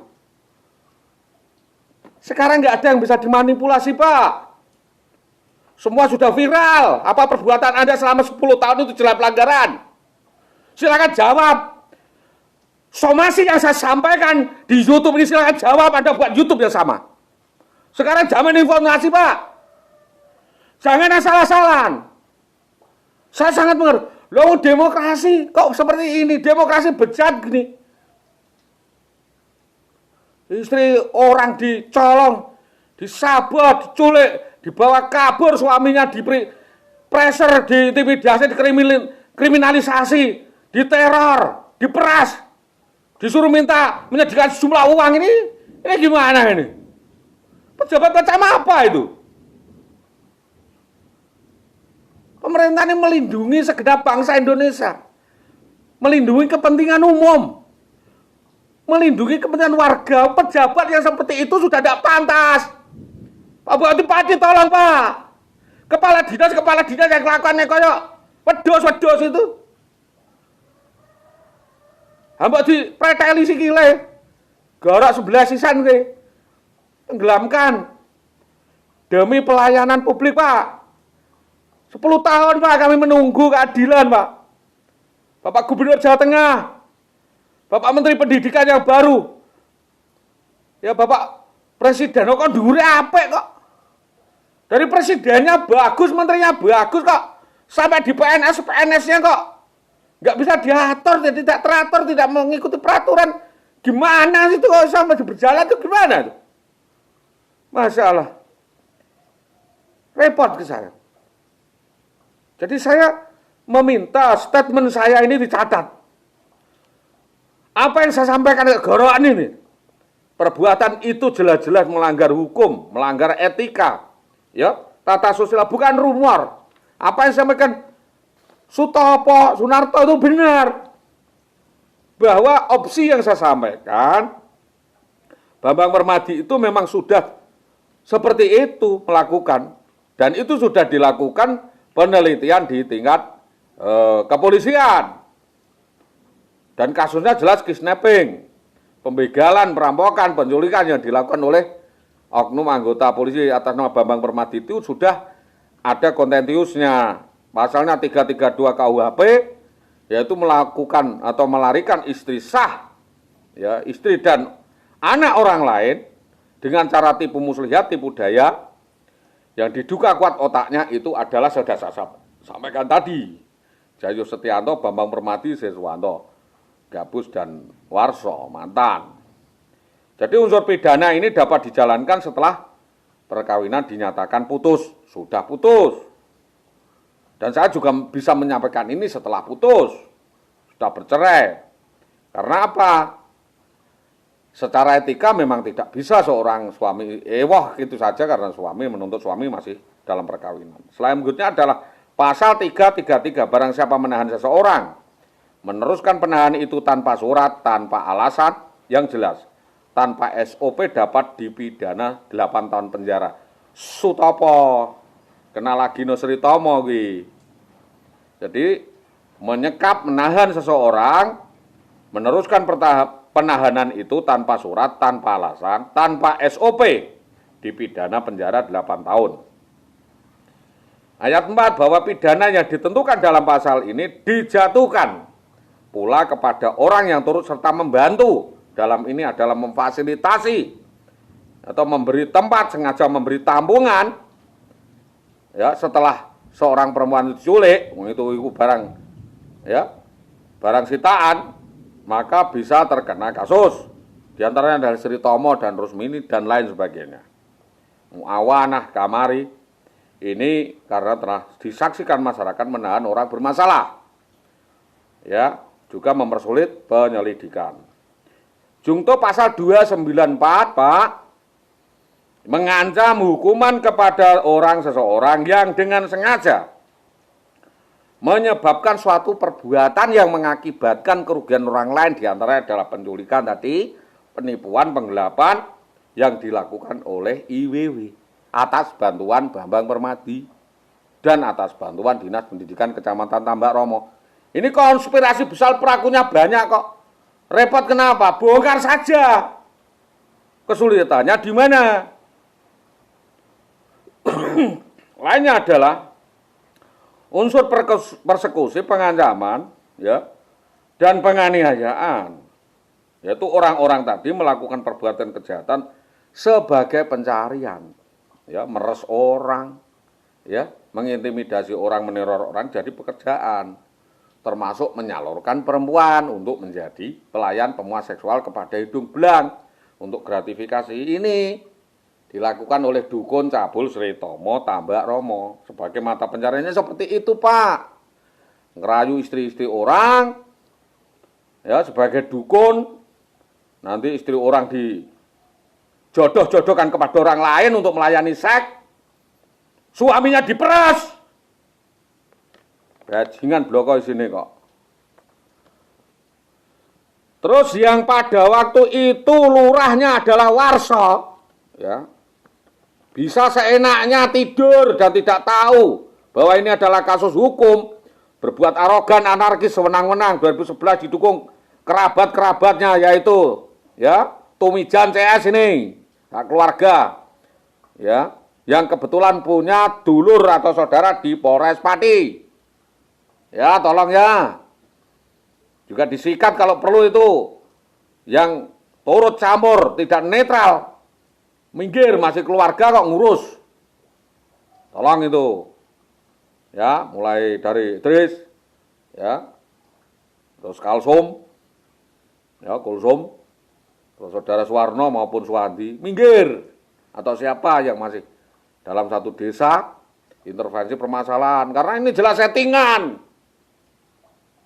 Sekarang nggak ada yang bisa dimanipulasi, Pak. Semua sudah viral. Apa perbuatan Anda selama 10 tahun itu jelas pelanggaran? Silakan jawab. Somasi yang saya sampaikan di YouTube ini silakan jawab. Anda buat YouTube yang sama. Sekarang zaman informasi, Pak. Jangan asal-asalan. Saya sangat mengerti. Loh, demokrasi kok seperti ini? Demokrasi bejat gini. Istri orang dicolong, disabot, diculik, dibawa kabur, suaminya diberi pressure, diintimidasi, dikriminalisasi, diteror, diperas, disuruh menyediakan sejumlah uang ini gimana ini? Pejabat macam apa itu? Pemerintah ini melindungi segenap bangsa Indonesia, melindungi kepentingan umum, melindungi kepentingan warga. Pejabat yang seperti itu sudah tidak pantas. Pak Bupati tolong Pak. Kepala dinas yang kelakuannya kayak wedos itu. Hamba di preteli sikile. Garak 11 sisan ke. tenggelamkan demi pelayanan publik, Pak. 10 tahun, Pak, kami menunggu keadilan, Pak. Bapak Gubernur Jawa Tengah, Bapak Menteri Pendidikan yang baru, ya Bapak Presiden kok dhuwure apik kok. Dari presidennya bagus, menterinya bagus kok. Sampai di PNS-nya kok nggak bisa diatur, tidak teratur, tidak mengikuti peraturan. Gimana sih itu kok sampai berjalan itu gimana tuh? Masya Allah. Repot ke saya. Jadi saya meminta statement saya ini dicatat. Apa yang saya sampaikan ke gorokan ini, perbuatan itu jelas-jelas melanggar hukum, melanggar etika, ya, tata sosial, bukan rumor. Apa yang saya sampaikan Sutopo, Sunarto itu benar. Bahwa opsi yang saya sampaikan, Bambang Permadi itu memang sudah seperti itu melakukan. Dan itu sudah dilakukan penelitian di tingkat kepolisian. Dan kasusnya jelas kidnapping, pembegalan, perampokan, penculikan yang dilakukan oleh oknum anggota polisi atas nama Bambang Permadi itu sudah ada kontentiusnya. Pasalnya 332 KUHP, yaitu melakukan atau melarikan istri sah, ya, istri dan anak orang lain dengan cara tipu muslihat, tipu daya, yang diduga kuat otaknya itu adalah sudah saya sampaikan tadi, Jayo Setianto, Bambang Permadi, Siswanto, Gabus, dan Warso, mantan. Jadi unsur pidana ini dapat dijalankan setelah perkawinan dinyatakan putus, sudah putus. Dan saya juga bisa menyampaikan ini setelah putus, sudah bercerai. Karena apa? Secara etika memang tidak bisa seorang suami gitu saja karena suami menuntut suami masih dalam perkawinan. Selain berikutnya adalah pasal 333, barang siapa menahan seseorang, meneruskan penahanan itu tanpa surat, tanpa alasan yang jelas, tanpa SOP dapat dipidana 8 tahun penjara. Sutopo, kena lagi no Sri Tomo gue. Jadi menyekap, menahan seseorang, meneruskan penahanan itu tanpa surat, tanpa alasan, tanpa SOP, dipidana penjara 8 tahun. Ayat 4, bahwa pidana yang ditentukan dalam pasal ini dijatuhkan pula kepada orang yang turut serta membantu. Dalam ini adalah memfasilitasi atau memberi tempat, sengaja memberi tampungan, ya, setelah seorang perempuan diculik, itu barang, ya, barang sitaan, maka bisa terkena kasus. Di antaranya dari Sri Tomo dan Rusmini dan lain sebagainya. Muawanah, Kamari, ini karena telah disaksikan masyarakat menahan orang bermasalah, ya, juga mempersulit penyelidikan. Jungto pasal 294, Pak, mengancam hukuman kepada seseorang yang dengan sengaja menyebabkan suatu perbuatan yang mengakibatkan kerugian orang lain, diantaranya adalah penculikan tadi, penipuan, penggelapan yang dilakukan oleh IWW atas bantuan Bambang Permadi dan atas bantuan Dinas Pendidikan Kecamatan Tambak Romo. Ini konspirasi besar, pelakunya banyak kok. Repot kenapa? Bongkar saja. Kesulitannya di mana? Lainnya adalah unsur persekusi, pengancaman, ya, dan penganiayaan, yaitu orang-orang tadi melakukan perbuatan kejahatan sebagai pencarian, ya, meres orang, ya, mengintimidasi orang, meneror orang jadi pekerjaan, termasuk menyalurkan perempuan untuk menjadi pelayan pemuas seksual kepada hidung belang untuk gratifikasi. Ini dilakukan oleh dukun cabul Sri Tomo, Tambak Romo. Sebagai mata pencariannya seperti itu, Pak. Ngerayu istri-istri orang, ya, sebagai dukun. Nanti istri orang dijodoh-jodohkan kepada orang lain untuk melayani seks. Suaminya diperas. Bajingan bloko di sini kok. Terus yang pada waktu itu lurahnya adalah Warso, ya, bisa seenaknya tidur dan tidak tahu bahwa ini adalah kasus hukum, berbuat arogan, anarkis, sewenang-wenang. 2011 didukung kerabat-kerabatnya, yaitu, ya, Tumijan CS ini, hak keluarga, ya, yang kebetulan punya dulur atau saudara di Polres Pati. Ya, tolong ya. Juga disikat kalau perlu itu. Yang turut campur, tidak netral. Minggir, masih keluarga kok ngurus. Tolong itu. Ya, mulai dari Idris, ya, terus Kalsum, ya, Kulsum, terus saudara Suwarno maupun Suwandi, minggir. Atau siapa yang masih dalam satu desa, intervensi permasalahan. Karena ini jelas settingan.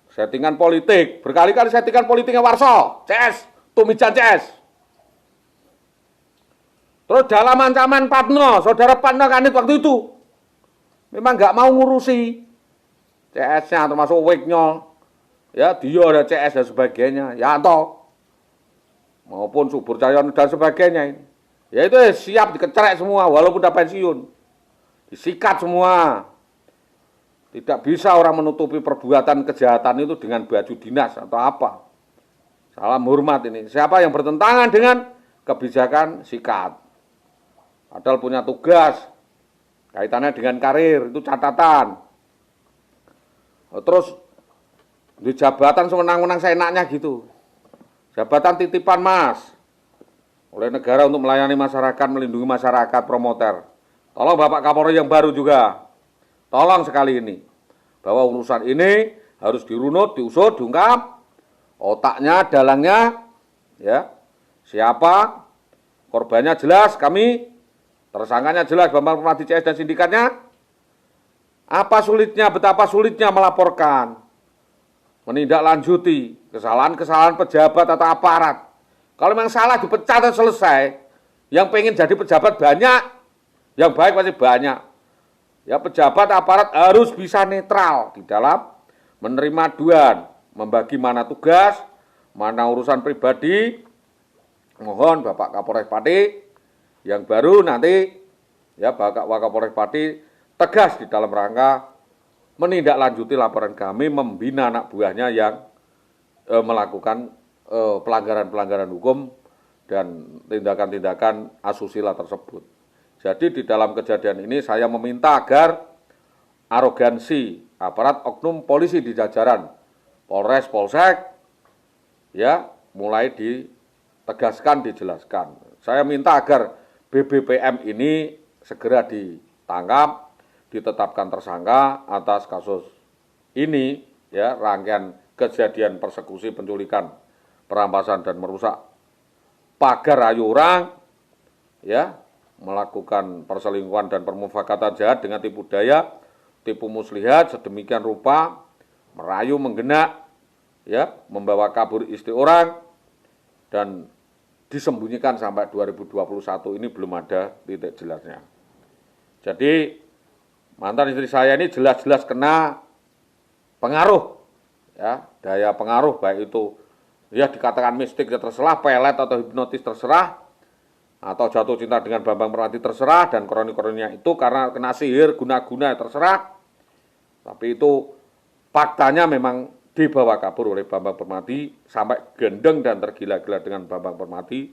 Settingan politik. Berkali-kali settingan politiknya Warso, CS, Tumijan CS. Terus dalam ancaman Patno, saudara Patno Kanit waktu itu, memang nggak mau ngurusi CS-nya, termasuk WIK-nya. Ya, dia ada CS dan sebagainya. Yanto, maupun Subur Cahyono dan sebagainya ini. Ya itu siap dikecerek semua, walaupun udah pensiun. Disikat semua. Tidak bisa orang menutupi perbuatan kejahatan itu dengan baju dinas atau apa. Salam hormat ini. Siapa yang bertentangan dengan kebijakan, sikat. Padahal punya tugas, kaitannya dengan karir, itu catatan. Terus, di jabatan semenang-menang seenaknya gitu. Jabatan titipan mas, oleh negara untuk melayani masyarakat, melindungi masyarakat, promoter. Tolong Bapak Kapolri yang baru juga, tolong sekali ini, bahwa urusan ini harus dirunut, diusut, diungkap, otaknya, dalangnya, ya, siapa, korbannya jelas, kami, tersangkanya jelas, Bambang Permadi CS dan sindikatnya. Apa sulitnya, betapa sulitnya melaporkan, menindaklanjuti kesalahan-kesalahan pejabat atau aparat. Kalau memang salah dipecat dan selesai. Yang pengen jadi pejabat banyak, yang baik pasti banyak. Ya, pejabat aparat harus bisa netral di dalam menerima aduan, membagi mana tugas, mana urusan pribadi. Mohon Bapak Kapolres Pati yang baru nanti, ya, Bapak Wakapolres Pati tegas di dalam rangka menindaklanjuti laporan kami, membina anak buahnya yang melakukan pelanggaran-pelanggaran hukum dan tindakan-tindakan asusila tersebut. Jadi di dalam kejadian ini saya meminta agar arogansi aparat oknum polisi di jajaran Polres, Polsek, ya, mulai ditegaskan, dijelaskan. Saya minta agar BBPM ini segera ditangkap, ditetapkan tersangka atas kasus ini, ya, rangkaian kejadian persekusi, penculikan, perampasan dan merusak pagar ayu orang, ya, melakukan perselingkuhan dan permufakatan jahat dengan tipu daya, tipu muslihat sedemikian rupa, merayu, menggenak, ya, membawa kabur istri orang dan disembunyikan sampai 2021 ini belum ada titik jelasnya. Jadi mantan istri saya ini jelas-jelas kena pengaruh, ya, daya pengaruh, baik itu, ya, dikatakan mistik ya terserah, pelet atau hipnotis terserah, atau jatuh cinta dengan Bambang Permadi terserah, dan kroni-kroninya itu karena kena sihir, guna-guna terserah. Tapi itu faktanya memang dibawa kabur oleh Bambang Permadi sampai gendeng dan tergila-gila dengan Bambang Permadi.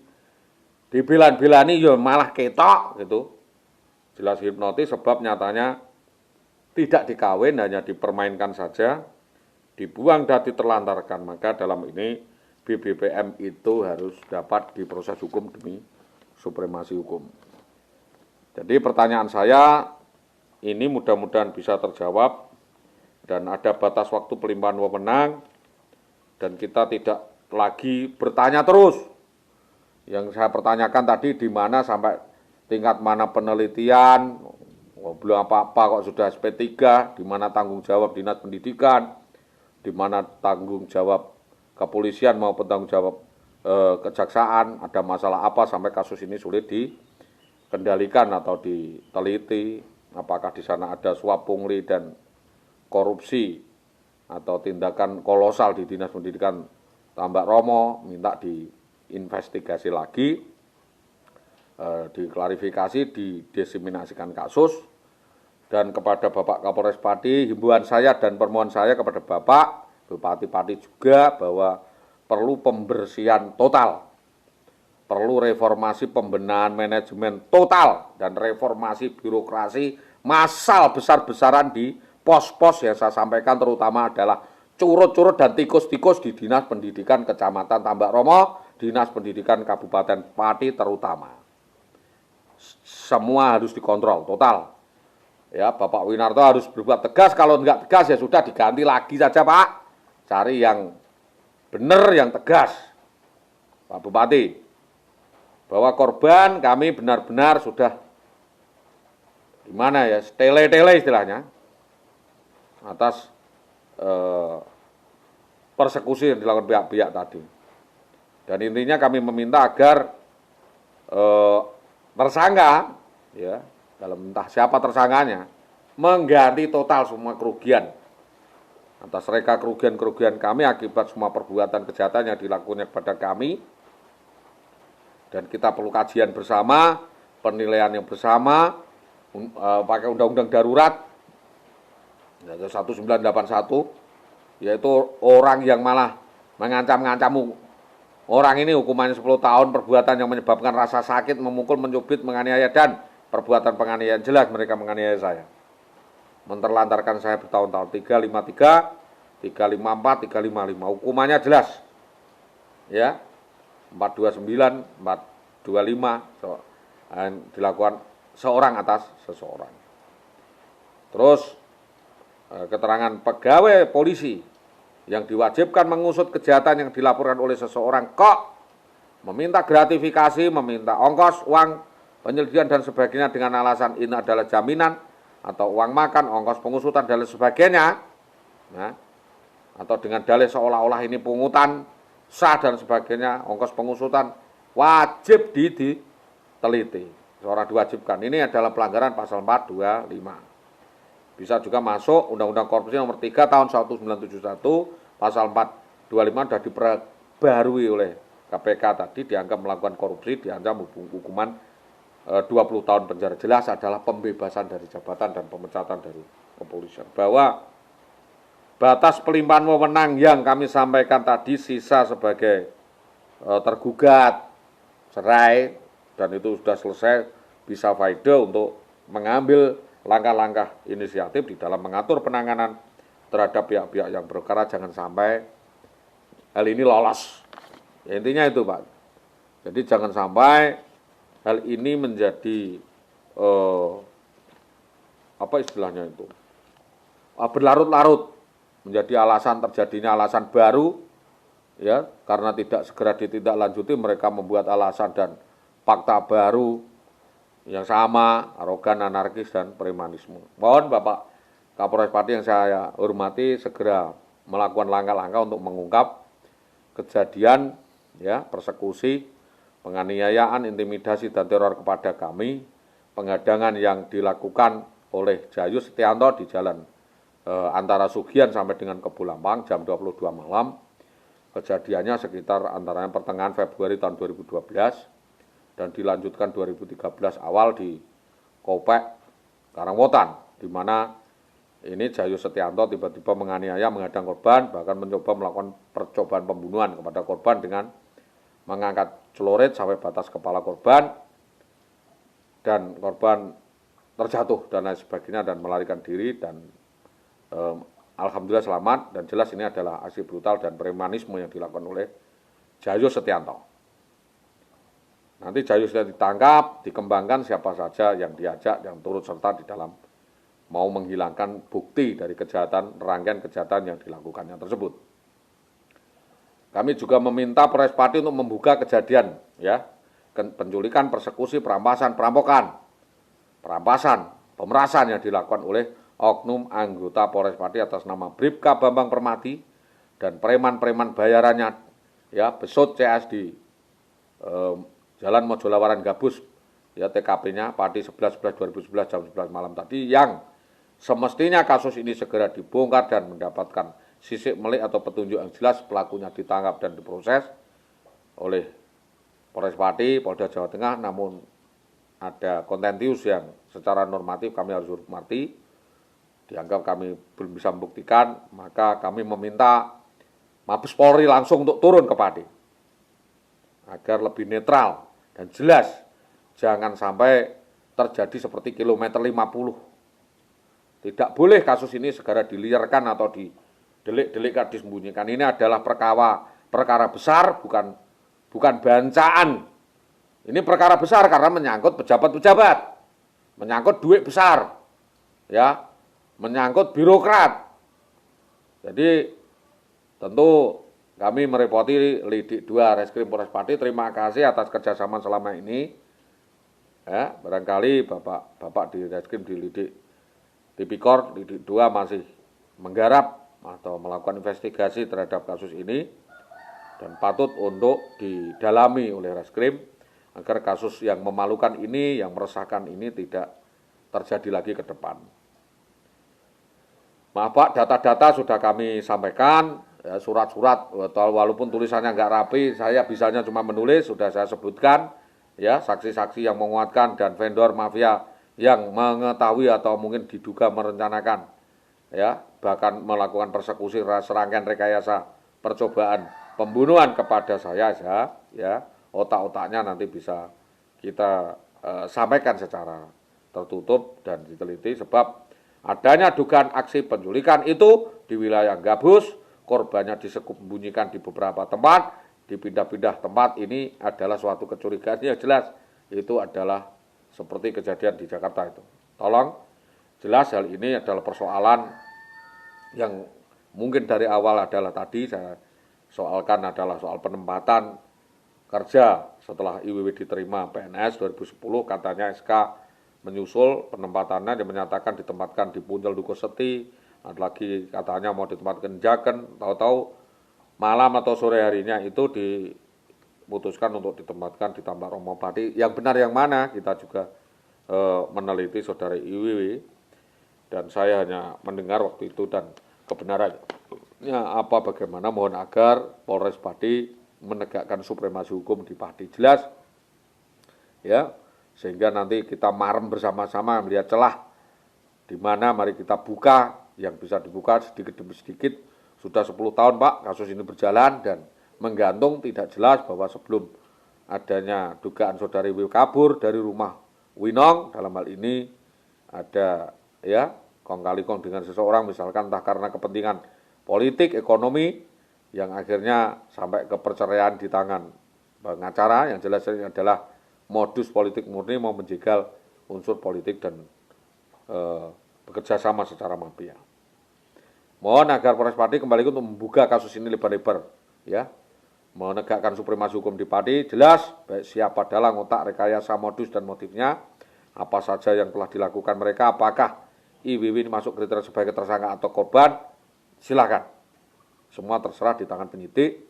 Dibilan-bilani ya malah ketok gitu. Jelas hipnotis, sebab nyatanya tidak dikawin, hanya dipermainkan saja, dibuang dan diterlantarkan. Maka dalam ini BBPM itu harus dapat diproses hukum demi supremasi hukum. Jadi pertanyaan saya ini mudah-mudahan bisa terjawab dan ada batas waktu pelimpahan wewenang dan kita tidak lagi bertanya terus. Yang saya pertanyakan tadi di mana sampai tingkat mana penelitian, belum apa-apa kok sudah SP3, di mana tanggung jawab Dinas Pendidikan, di mana tanggung jawab kepolisian maupun tanggung jawab kejaksaan, ada masalah apa sampai kasus ini sulit dikendalikan atau diteliti, apakah di sana ada suap pungli dan korupsi atau tindakan kolosal di Dinas Pendidikan Tambak Romo, minta diinvestigasi lagi, diklarifikasi, didiseminasikan kasus. Dan kepada Bapak Kapolres Pati, himbauan saya dan permohonan saya kepada Bapak Bupati Pati juga bahwa perlu pembersihan total perlu reformasi pembenahan manajemen total dan reformasi birokrasi massal besar-besaran di pos-pos yang saya sampaikan, terutama adalah curut-curut dan tikus-tikus di Dinas Pendidikan Kecamatan Tambak Romo, Dinas Pendidikan Kabupaten Pati terutama. Semua harus dikontrol total. Ya, Bapak Winarto harus berbuat tegas, kalau enggak tegas ya sudah diganti lagi saja, Pak. Cari yang benar, yang tegas. Pak Bupati, bahwa korban kami benar-benar sudah gimana ya, tele-tele istilahnya atas persekusi yang dilakukan pihak-pihak tadi. Dan intinya kami meminta agar tersangka, ya, dalam entah siapa tersangkanya, mengganti total semua kerugian atas reka kerugian-kerugian kami akibat semua perbuatan kejahatan yang dilakukan kepada kami. Dan kita perlu kajian bersama, penilaian yang bersama, pakai undang-undang darurat 1981, yaitu orang yang malah mengancam-ngancamu. Orang ini hukumannya 10 tahun, perbuatan yang menyebabkan rasa sakit, memukul, mencubit, menganiaya, dan perbuatan penganiayaan jelas mereka menganiaya saya. Menterlantarkan saya bertahun-tahun, 353, 354, 355, hukumannya jelas. Ya, 429, 425, dilakukan seorang atas seseorang. Terus keterangan pegawai polisi yang diwajibkan mengusut kejahatan yang dilaporkan oleh seseorang kok meminta gratifikasi, meminta ongkos, uang penyelidikan dan sebagainya dengan alasan ini adalah jaminan atau uang makan, ongkos pengusutan dan sebagainya, nah, atau dengan dalih seolah-olah ini pungutan sah dan sebagainya, ongkos pengusutan wajib diteliti. Seorang diwajibkan. Ini adalah pelanggaran pasal 425. Bisa juga masuk Undang-Undang Korupsi nomor 3 tahun 1971, pasal 425 sudah diperbarui oleh KPK tadi, dianggap melakukan korupsi, diancam hukuman 20 tahun penjara. Jelas adalah pembebasan dari jabatan dan pemecatan dari kepolisian. Bahwa batas pelimpahan wewenang yang kami sampaikan tadi sisa sebagai tergugat, cerai, dan itu sudah selesai, bisa faedah untuk mengambil langkah-langkah inisiatif di dalam mengatur penanganan terhadap pihak-pihak yang berperkara, jangan sampai hal ini lolos. Ya, intinya itu, Pak. Jadi jangan sampai hal ini menjadi apa istilahnya itu, berlarut-larut, menjadi alasan terjadinya alasan baru, ya, karena tidak segera ditindaklanjuti mereka membuat alasan dan fakta baru yang sama, arogan, anarkis, dan premanisme. Mohon Bapak Kapolres Pati yang saya hormati segera melakukan langkah-langkah untuk mengungkap kejadian, ya, persekusi, penganiayaan, intimidasi, dan teror kepada kami, penghadangan yang dilakukan oleh Jayus Setianto di jalan antara Sugian sampai dengan Kebulampang jam 22 malam. Kejadiannya sekitar antaranya pertengahan Februari tahun 2012. Dan dilanjutkan 2013 awal di Kopek, Karangwotan, di mana ini Jayus Setianto tiba-tiba menganiaya, menghadang korban, bahkan mencoba melakukan percobaan pembunuhan kepada korban dengan mengangkat celurit sampai batas kepala korban, dan korban terjatuh dan lain sebagainya dan melarikan diri, dan alhamdulillah selamat. Dan jelas ini adalah aksi brutal dan premanisme yang dilakukan oleh Jayus Setianto. Nanti Jayus sudah ditangkap, dikembangkan siapa saja yang diajak, yang turut serta di dalam mau menghilangkan bukti dari kejahatan, rangkaian kejahatan yang dilakukannya tersebut. Kami juga meminta Polres Pati untuk membuka kejadian, ya, penculikan, persekusi, perampasan, perampokan, perampasan, pemerasan yang dilakukan oleh oknum anggota Polres Pati atas nama Bribka Bambang Permati dan preman-preman bayarannya, ya, besut CS di Jalan Mojolawaran Gabus, ya, TKP-nya Pati 11/11/2011 jam 11 malam tadi, yang semestinya kasus ini segera dibongkar dan mendapatkan sisik melik atau petunjuk yang jelas, pelakunya ditangkap dan diproses oleh Polres Pati, Polda Jawa Tengah. Namun ada kontentius yang secara normatif kami harus hormati, dianggap kami belum bisa membuktikan, maka kami meminta Mabes Polri langsung untuk turun ke Pati. agar lebih netral dan jelas. Jangan sampai terjadi seperti kilometer 50. Tidak boleh kasus ini segera diliarkan atau didelik-delikkan, disembunyikan. Ini adalah perkara besar, bukan bancaan. Ini perkara besar karena menyangkut pejabat-pejabat, menyangkut duit besar, ya, menyangkut birokrat. Jadi tentu kami merepoti Lidik 2 Reskrim Polres Pati. Terima kasih atas kerjasama selama ini. Ya, barangkali bapak di Reskrim di Lidik Tipikor Lidik 2 masih menggarap atau melakukan investigasi terhadap kasus ini dan patut untuk didalami oleh Reskrim agar kasus yang memalukan ini, yang meresahkan ini tidak terjadi lagi ke depan. Maaf Pak, data-data sudah kami sampaikan, ya, surat-surat, walaupun tulisannya nggak rapi, saya bisanya cuma menulis, sudah saya sebutkan, ya, saksi-saksi yang menguatkan dan vendor mafia yang mengetahui atau mungkin diduga merencanakan, ya, bahkan melakukan persekusi, serangkaian rekayasa percobaan pembunuhan kepada saya, ya, otak-otaknya nanti bisa kita sampaikan secara tertutup dan diteliti, sebab adanya dugaan aksi penculikan itu di wilayah Gabus, korbannya disembunyikan di beberapa tempat, dipindah-pindah tempat, ini adalah suatu kecurigaan yang jelas. Itu adalah seperti kejadian di Jakarta itu. Tolong, jelas hal ini adalah persoalan yang mungkin dari awal adalah tadi saya soalkan adalah soal penempatan kerja setelah IWW diterima PNS 2010, katanya SK menyusul penempatannya, dia menyatakan ditempatkan di Punjel Dukuh Seti, ada lagi katanya mau ditempatkan Jaken, tahu-tahu malam atau sore harinya itu diputuskan untuk ditempatkan di Tambak Romo Pati. Yang benar yang mana kita juga meneliti saudara IWW, dan saya hanya mendengar waktu itu dan kebenarannya apa bagaimana, mohon agar Polres Pati menegakkan supremasi hukum di Pati, jelas, ya, sehingga nanti kita marem bersama-sama melihat celah di mana, mari kita buka yang bisa dibuka sedikit demi sedikit. Sudah 10 tahun Pak kasus ini berjalan dan menggantung, tidak jelas bahwa sebelum adanya dugaan saudari W kabur dari rumah Winong, dalam hal ini ada, ya, kong kali kong dengan seseorang, misalkan entah karena kepentingan politik, ekonomi, yang akhirnya sampai ke perceraian di tangan pengacara, yang jelas ini adalah modus politik murni, mau menjegal unsur politik dan bekerja sama secara mafia. Mohon agar Polres Pati kembali untuk membuka kasus ini lebar-lebar, ya, menegakkan supremasi hukum di Pati, jelas baik siapa dalang, otak, rekayasa, modus dan motifnya, apa saja yang telah dilakukan mereka, apakah IWW ini masuk kriteria sebagai tersangka atau korban, silakan. Semua terserah di tangan penyidik,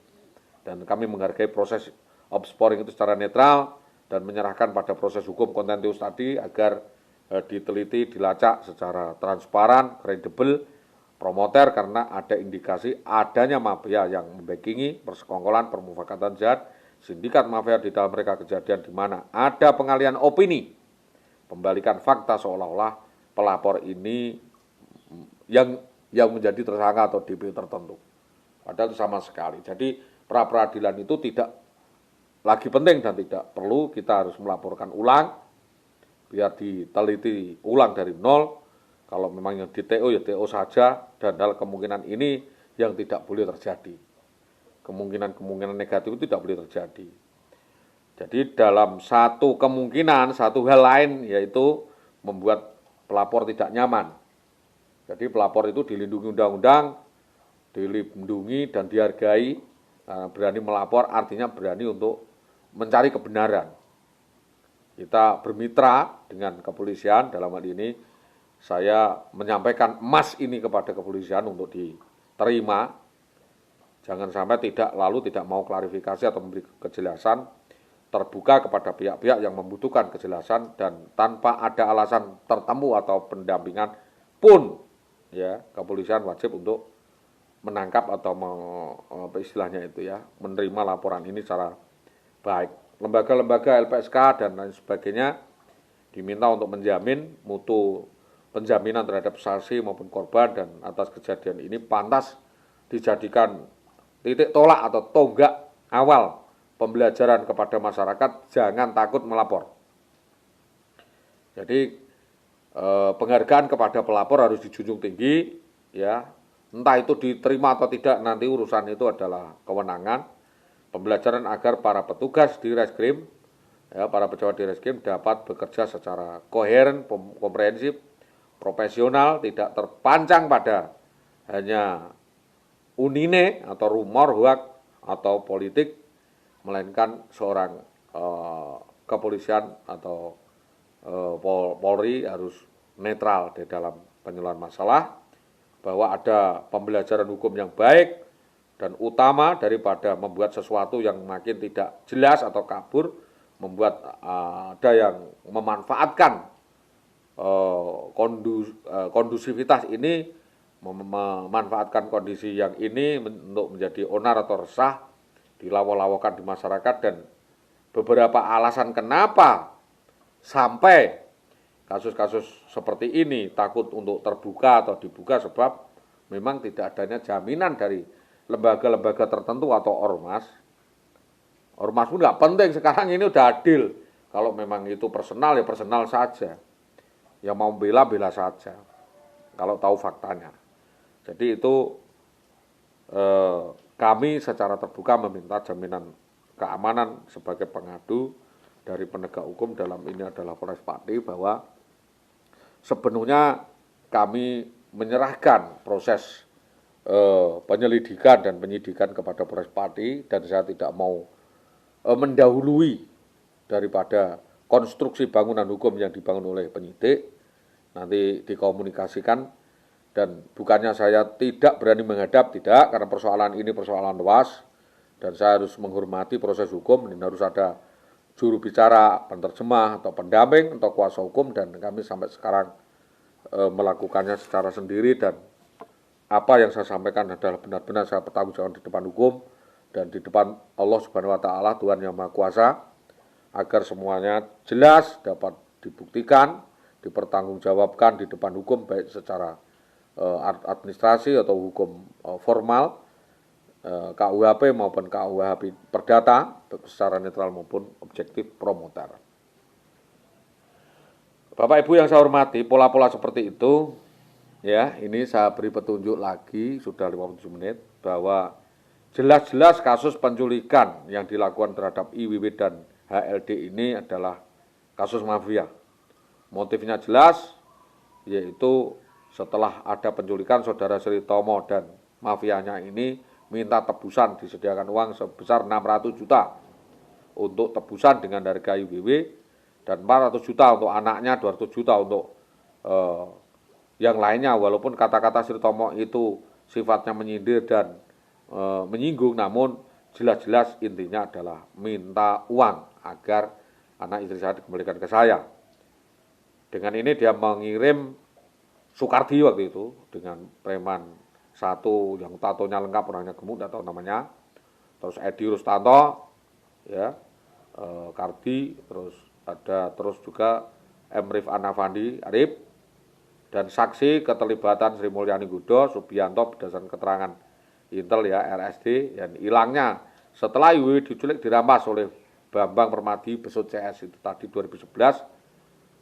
dan kami menghargai proses opsporing itu secara netral dan menyerahkan pada proses hukum kontentius tadi agar diteliti, dilacak secara transparan, kredibel, promoter, karena ada indikasi adanya mafia yang membackingi persekongkolan, permufakatan jahat, sindikat mafia di dalam mereka kejadian di mana ada pengalihan opini, pembalikan fakta seolah-olah pelapor ini yang menjadi tersangka atau DP tertentu. Padahal itu sama sekali. Jadi pra-peradilan itu tidak lagi penting dan tidak perlu, kita harus melaporkan ulang, biar diteliti ulang dari nol. Kalau memang yang di TO ya TO saja, dan hal kemungkinan ini yang tidak boleh terjadi. Kemungkinan negatif itu tidak boleh terjadi. Jadi dalam satu kemungkinan, satu hal lain yaitu membuat pelapor tidak nyaman. Jadi pelapor itu dilindungi undang-undang, dilindungi dan dihargai, berani melapor artinya berani untuk mencari kebenaran. Kita bermitra dengan kepolisian, dalam hal ini saya menyampaikan emas ini kepada kepolisian untuk diterima. Jangan sampai tidak mau klarifikasi atau memberi kejelasan, terbuka kepada pihak-pihak yang membutuhkan kejelasan, dan tanpa ada alasan tertentu atau pendampingan pun, ya, kepolisian wajib untuk menangkap atau istilahnya itu, ya, menerima laporan ini secara baik. Lembaga-lembaga LPSK dan lain sebagainya diminta untuk menjamin mutu penjaminan terhadap saksi maupun korban, dan atas kejadian ini pantas dijadikan titik tolak atau tonggak awal pembelajaran kepada masyarakat, jangan takut melapor. Jadi penghargaan kepada pelapor harus dijunjung tinggi, ya. Entah itu diterima atau tidak, nanti urusan itu adalah kewenangan. Pembelajaran agar para petugas di Reskrim, ya, para pejabat di Reskrim dapat bekerja secara koheren, komprehensif, profesional, tidak terpancang pada hanya unine atau rumor, hoak atau politik, melainkan seorang kepolisian atau Polri harus netral di dalam penyelesaian masalah, bahwa ada pembelajaran hukum yang baik dan utama daripada membuat sesuatu yang makin tidak jelas atau kabur, membuat ada yang memanfaatkan kondusivitas ini, memanfaatkan kondisi yang ini untuk menjadi onar atau resah, dilawak-lawakan di masyarakat, dan beberapa alasan kenapa sampai kasus-kasus seperti ini takut untuk terbuka atau dibuka, sebab memang tidak adanya jaminan dari lembaga-lembaga tertentu atau ormas. Ormas pun nggak penting, sekarang ini udah adil. Kalau memang itu personal, ya personal saja. Yang mau bela saja, kalau tahu faktanya. Jadi itu kami secara terbuka meminta jaminan keamanan sebagai pengadu dari penegak hukum, dalam ini adalah Polres Pati, bahwa sepenuhnya kami menyerahkan proses penyelidikan dan penyidikan kepada Polres Pati, dan saya tidak mau mendahului daripada konstruksi bangunan hukum yang dibangun oleh penyidik. Nanti dikomunikasikan, dan bukannya saya tidak berani menghadap, tidak, karena persoalan ini persoalan luas, dan saya harus menghormati proses hukum, dan harus ada juru bicara, penerjemah, atau pendamping, atau kuasa hukum, dan kami sampai sekarang melakukannya secara sendiri, dan apa yang saya sampaikan adalah benar-benar saya bertanggung jawab di depan hukum, dan di depan Allah Subhanahu wa Ta'ala, Tuhan Yang Maha Kuasa, agar semuanya jelas, dapat dibuktikan, dipertanggungjawabkan di depan hukum, baik secara administrasi atau hukum formal, KUHP maupun KUHP perdata, secara netral maupun objektif promoter. Bapak Ibu yang saya hormati, pola-pola seperti itu, ya, ini saya beri petunjuk lagi, sudah 57 menit, bahwa jelas-jelas kasus penculikan yang dilakukan terhadap IWW dan HLD ini adalah kasus mafia. Motifnya jelas, yaitu setelah ada penculikan, Saudara Sri Tomo dan mafianya ini minta tebusan, disediakan uang sebesar 600 juta untuk tebusan dengan harga IWW, dan 400 juta untuk anaknya, 200 juta untuk yang lainnya. Walaupun kata-kata Sri Tomo itu sifatnya menyindir dan menyinggung, namun jelas-jelas intinya adalah minta uang agar anak istri saya dikembalikan ke saya. Dengan ini dia mengirim Soekardi waktu itu dengan preman satu yang tatonya lengkap, orangnya gemuk, tidak tahu namanya, terus Edi Rustanto, ya, Kardi, terus ada juga Emrif Anafandi Arif, dan saksi keterlibatan Sri Mulyani Gudo Subianto berdasarkan keterangan Intel, ya, RSD, dan hilangnya setelah IWW diculik dirampas oleh Bambang Permadi Besut CS itu tadi 2011,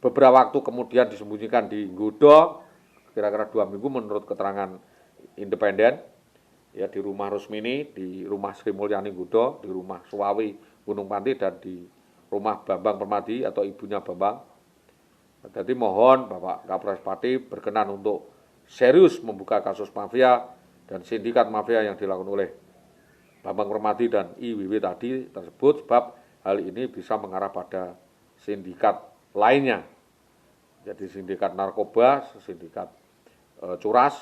beberapa waktu kemudian disembunyikan di Gudo, kira-kira 2 minggu menurut keterangan independen, ya, di rumah Rusmini, di rumah Sri Mulyani Gudo, di rumah Suwawi Gunung Panti, dan di rumah Bambang Permadi atau ibunya Bambang. Jadi mohon Bapak Kapolres Pati berkenan untuk serius membuka kasus mafia dan sindikat mafia yang dilakukan oleh Bambang Permadi dan IWW tadi tersebut, sebab hal ini bisa mengarah pada sindikat lainnya. Jadi sindikat narkoba, sindikat curat,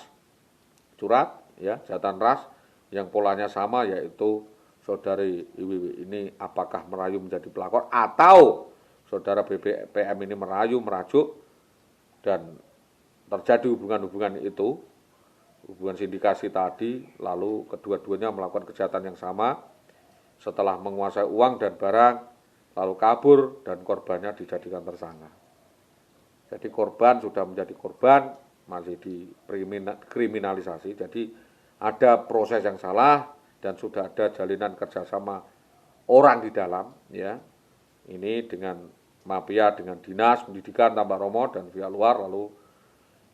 ya, kejahatan ras yang polanya sama, yaitu saudari IWW ini apakah merayu menjadi pelakor atau saudara BPM ini merayu, merajuk, dan terjadi hubungan-hubungan itu, hubungan sindikasi tadi, lalu kedua-duanya melakukan kejahatan yang sama, setelah menguasai uang dan barang, lalu kabur, dan korbannya dijadikan tersangka. Jadi korban sudah menjadi korban, masih dikriminalisasi. Jadi ada proses yang salah dan sudah ada jalinan kerjasama orang di dalam, ya. Ini dengan mafia, dengan dinas pendidikan tambah romo dan pihak luar, lalu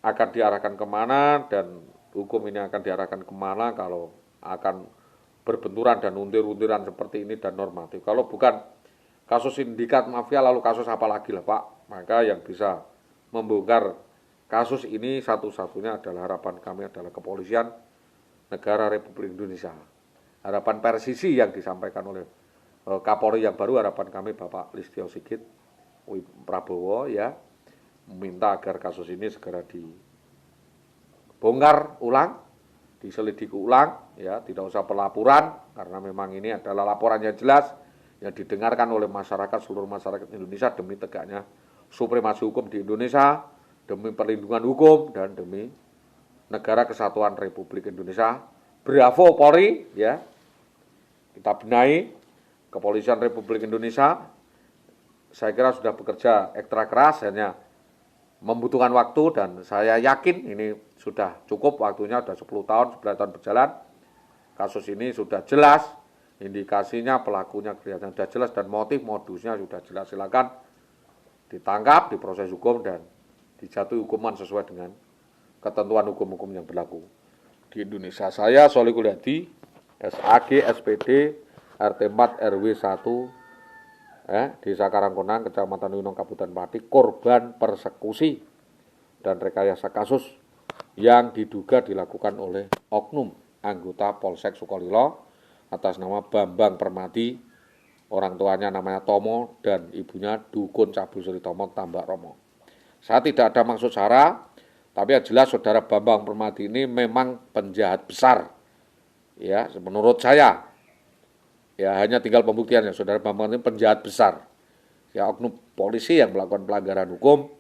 akan diarahkan kemana dan hukum ini akan diarahkan kemana kalau akan berbenturan dan untir-untiran seperti ini dan normatif. Kalau bukan kasus sindikat mafia, lalu kasus apa lagi lah Pak? Maka yang bisa membongkar kasus ini satu-satunya adalah harapan kami adalah kepolisian negara Republik Indonesia. Harapan persisi yang disampaikan oleh Kapolri yang baru, harapan kami Bapak Listio Sigit Prabowo, ya, meminta agar kasus ini segera dibongkar ulang, diselidiki ulang, ya, tidak usah pelaporan karena memang ini adalah laporan yang jelas yang didengarkan oleh masyarakat, seluruh masyarakat Indonesia demi tegaknya supremasi hukum di Indonesia, demi perlindungan hukum dan demi negara kesatuan Republik Indonesia. Bravo Polri, ya. Kita benahi Kepolisian Republik Indonesia. Saya kira sudah bekerja ekstra keras, hanya membutuhkan waktu dan saya yakin ini sudah cukup waktunya, sudah 10 tahun, 11 tahun berjalan. Kasus ini sudah jelas, indikasinya, pelakunya kelihatan sudah jelas dan motif modusnya sudah jelas. Silakan ditangkap, diproses hukum dan dijatuhi hukuman sesuai dengan ketentuan hukum-hukum yang berlaku di Indonesia. Saya Solikul Hadi, SAG, SPD, RT 4 RW 1, Desa Karangkonang, Kecamatan Winong, Kabupaten Pati, korban persekusi dan rekayasa kasus yang diduga dilakukan oleh oknum anggota Polsek Sukolilo atas nama Bambang Permadi, orang tuanya namanya Tomo dan ibunya Dukun Cabul Sri Tomo Tambak Romo. Saya tidak ada maksud sara, tapi yang jelas saudara Bambang Permadi ini memang penjahat besar, ya, menurut saya. Ya, hanya tinggal pembuktiannya. Saudara Bambang ini penjahat besar. Ya, oknum polisi yang melakukan pelanggaran hukum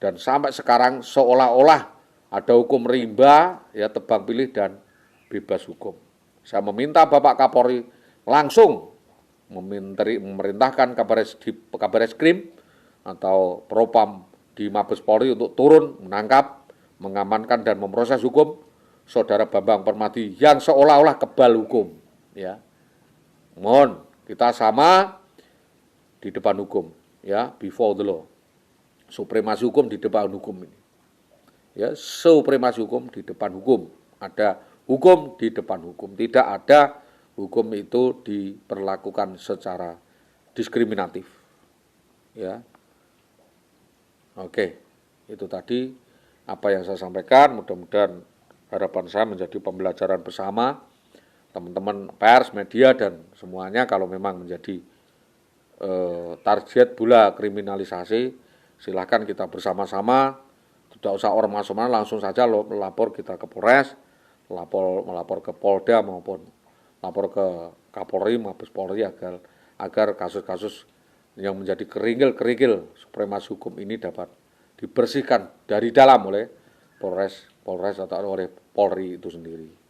dan sampai sekarang seolah-olah ada hukum rimba, ya, tebang pilih dan bebas hukum. Saya meminta Bapak Kapolri langsung memerintahkan Kabar Eskrim atau Propam di Mabes Polri untuk turun menangkap, mengamankan dan memproses hukum saudara Bambang Permadi yang seolah-olah kebal hukum, ya. Mohon kita sama di depan hukum, ya, before the law. Supremasi hukum di depan hukum ini. Ya, supremasi hukum di depan hukum. Ada hukum di depan hukum. Tidak ada hukum itu diperlakukan secara diskriminatif. Ya. Oke, itu tadi apa yang saya sampaikan. Mudah-mudahan harapan saya menjadi pembelajaran bersama teman-teman pers, media, dan semuanya. Kalau memang menjadi target bola kriminalisasi, silahkan kita bersama-sama, tidak usah ormas-ormas, langsung saja melapor kita ke Polres, melapor ke Polda maupun lapor ke Kapolri, Mabes Polri agar kasus-kasus yang menjadi kerikil supremasi hukum ini dapat dibersihkan dari dalam oleh Polres atau oleh Polri itu sendiri.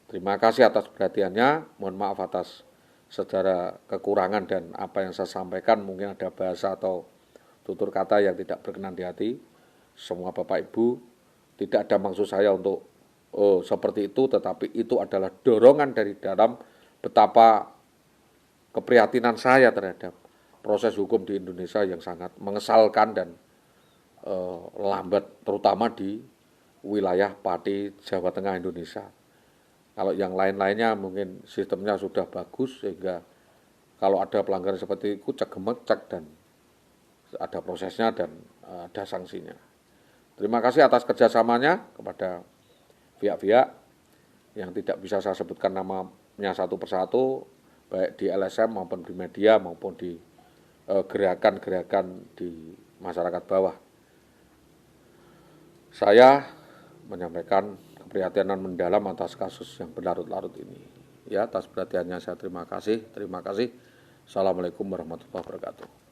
Terima kasih atas perhatiannya, mohon maaf atas segala kekurangan dan apa yang saya sampaikan mungkin ada bahasa atau tutur kata yang tidak berkenan di hati. Semua Bapak Ibu, tidak ada maksud saya untuk seperti itu, tetapi itu adalah dorongan dari dalam betapa keprihatinan saya terhadap proses hukum di Indonesia yang sangat mengesalkan dan lambat, terutama di wilayah Pati, Jawa Tengah, Indonesia. Kalau yang lain-lainnya mungkin sistemnya sudah bagus sehingga kalau ada pelanggaran seperti itu cek dan ada prosesnya dan ada sanksinya. Terima kasih atas kerjasamanya kepada pihak-pihak yang tidak bisa saya sebutkan namanya satu persatu, baik di LSM maupun di media maupun di gerakan-gerakan di masyarakat bawah. Saya menyampaikan keprihatinan mendalam atas kasus yang berlarut-larut ini. Ya, atas perhatiannya saya terima kasih. Assalamualaikum warahmatullahi wabarakatuh.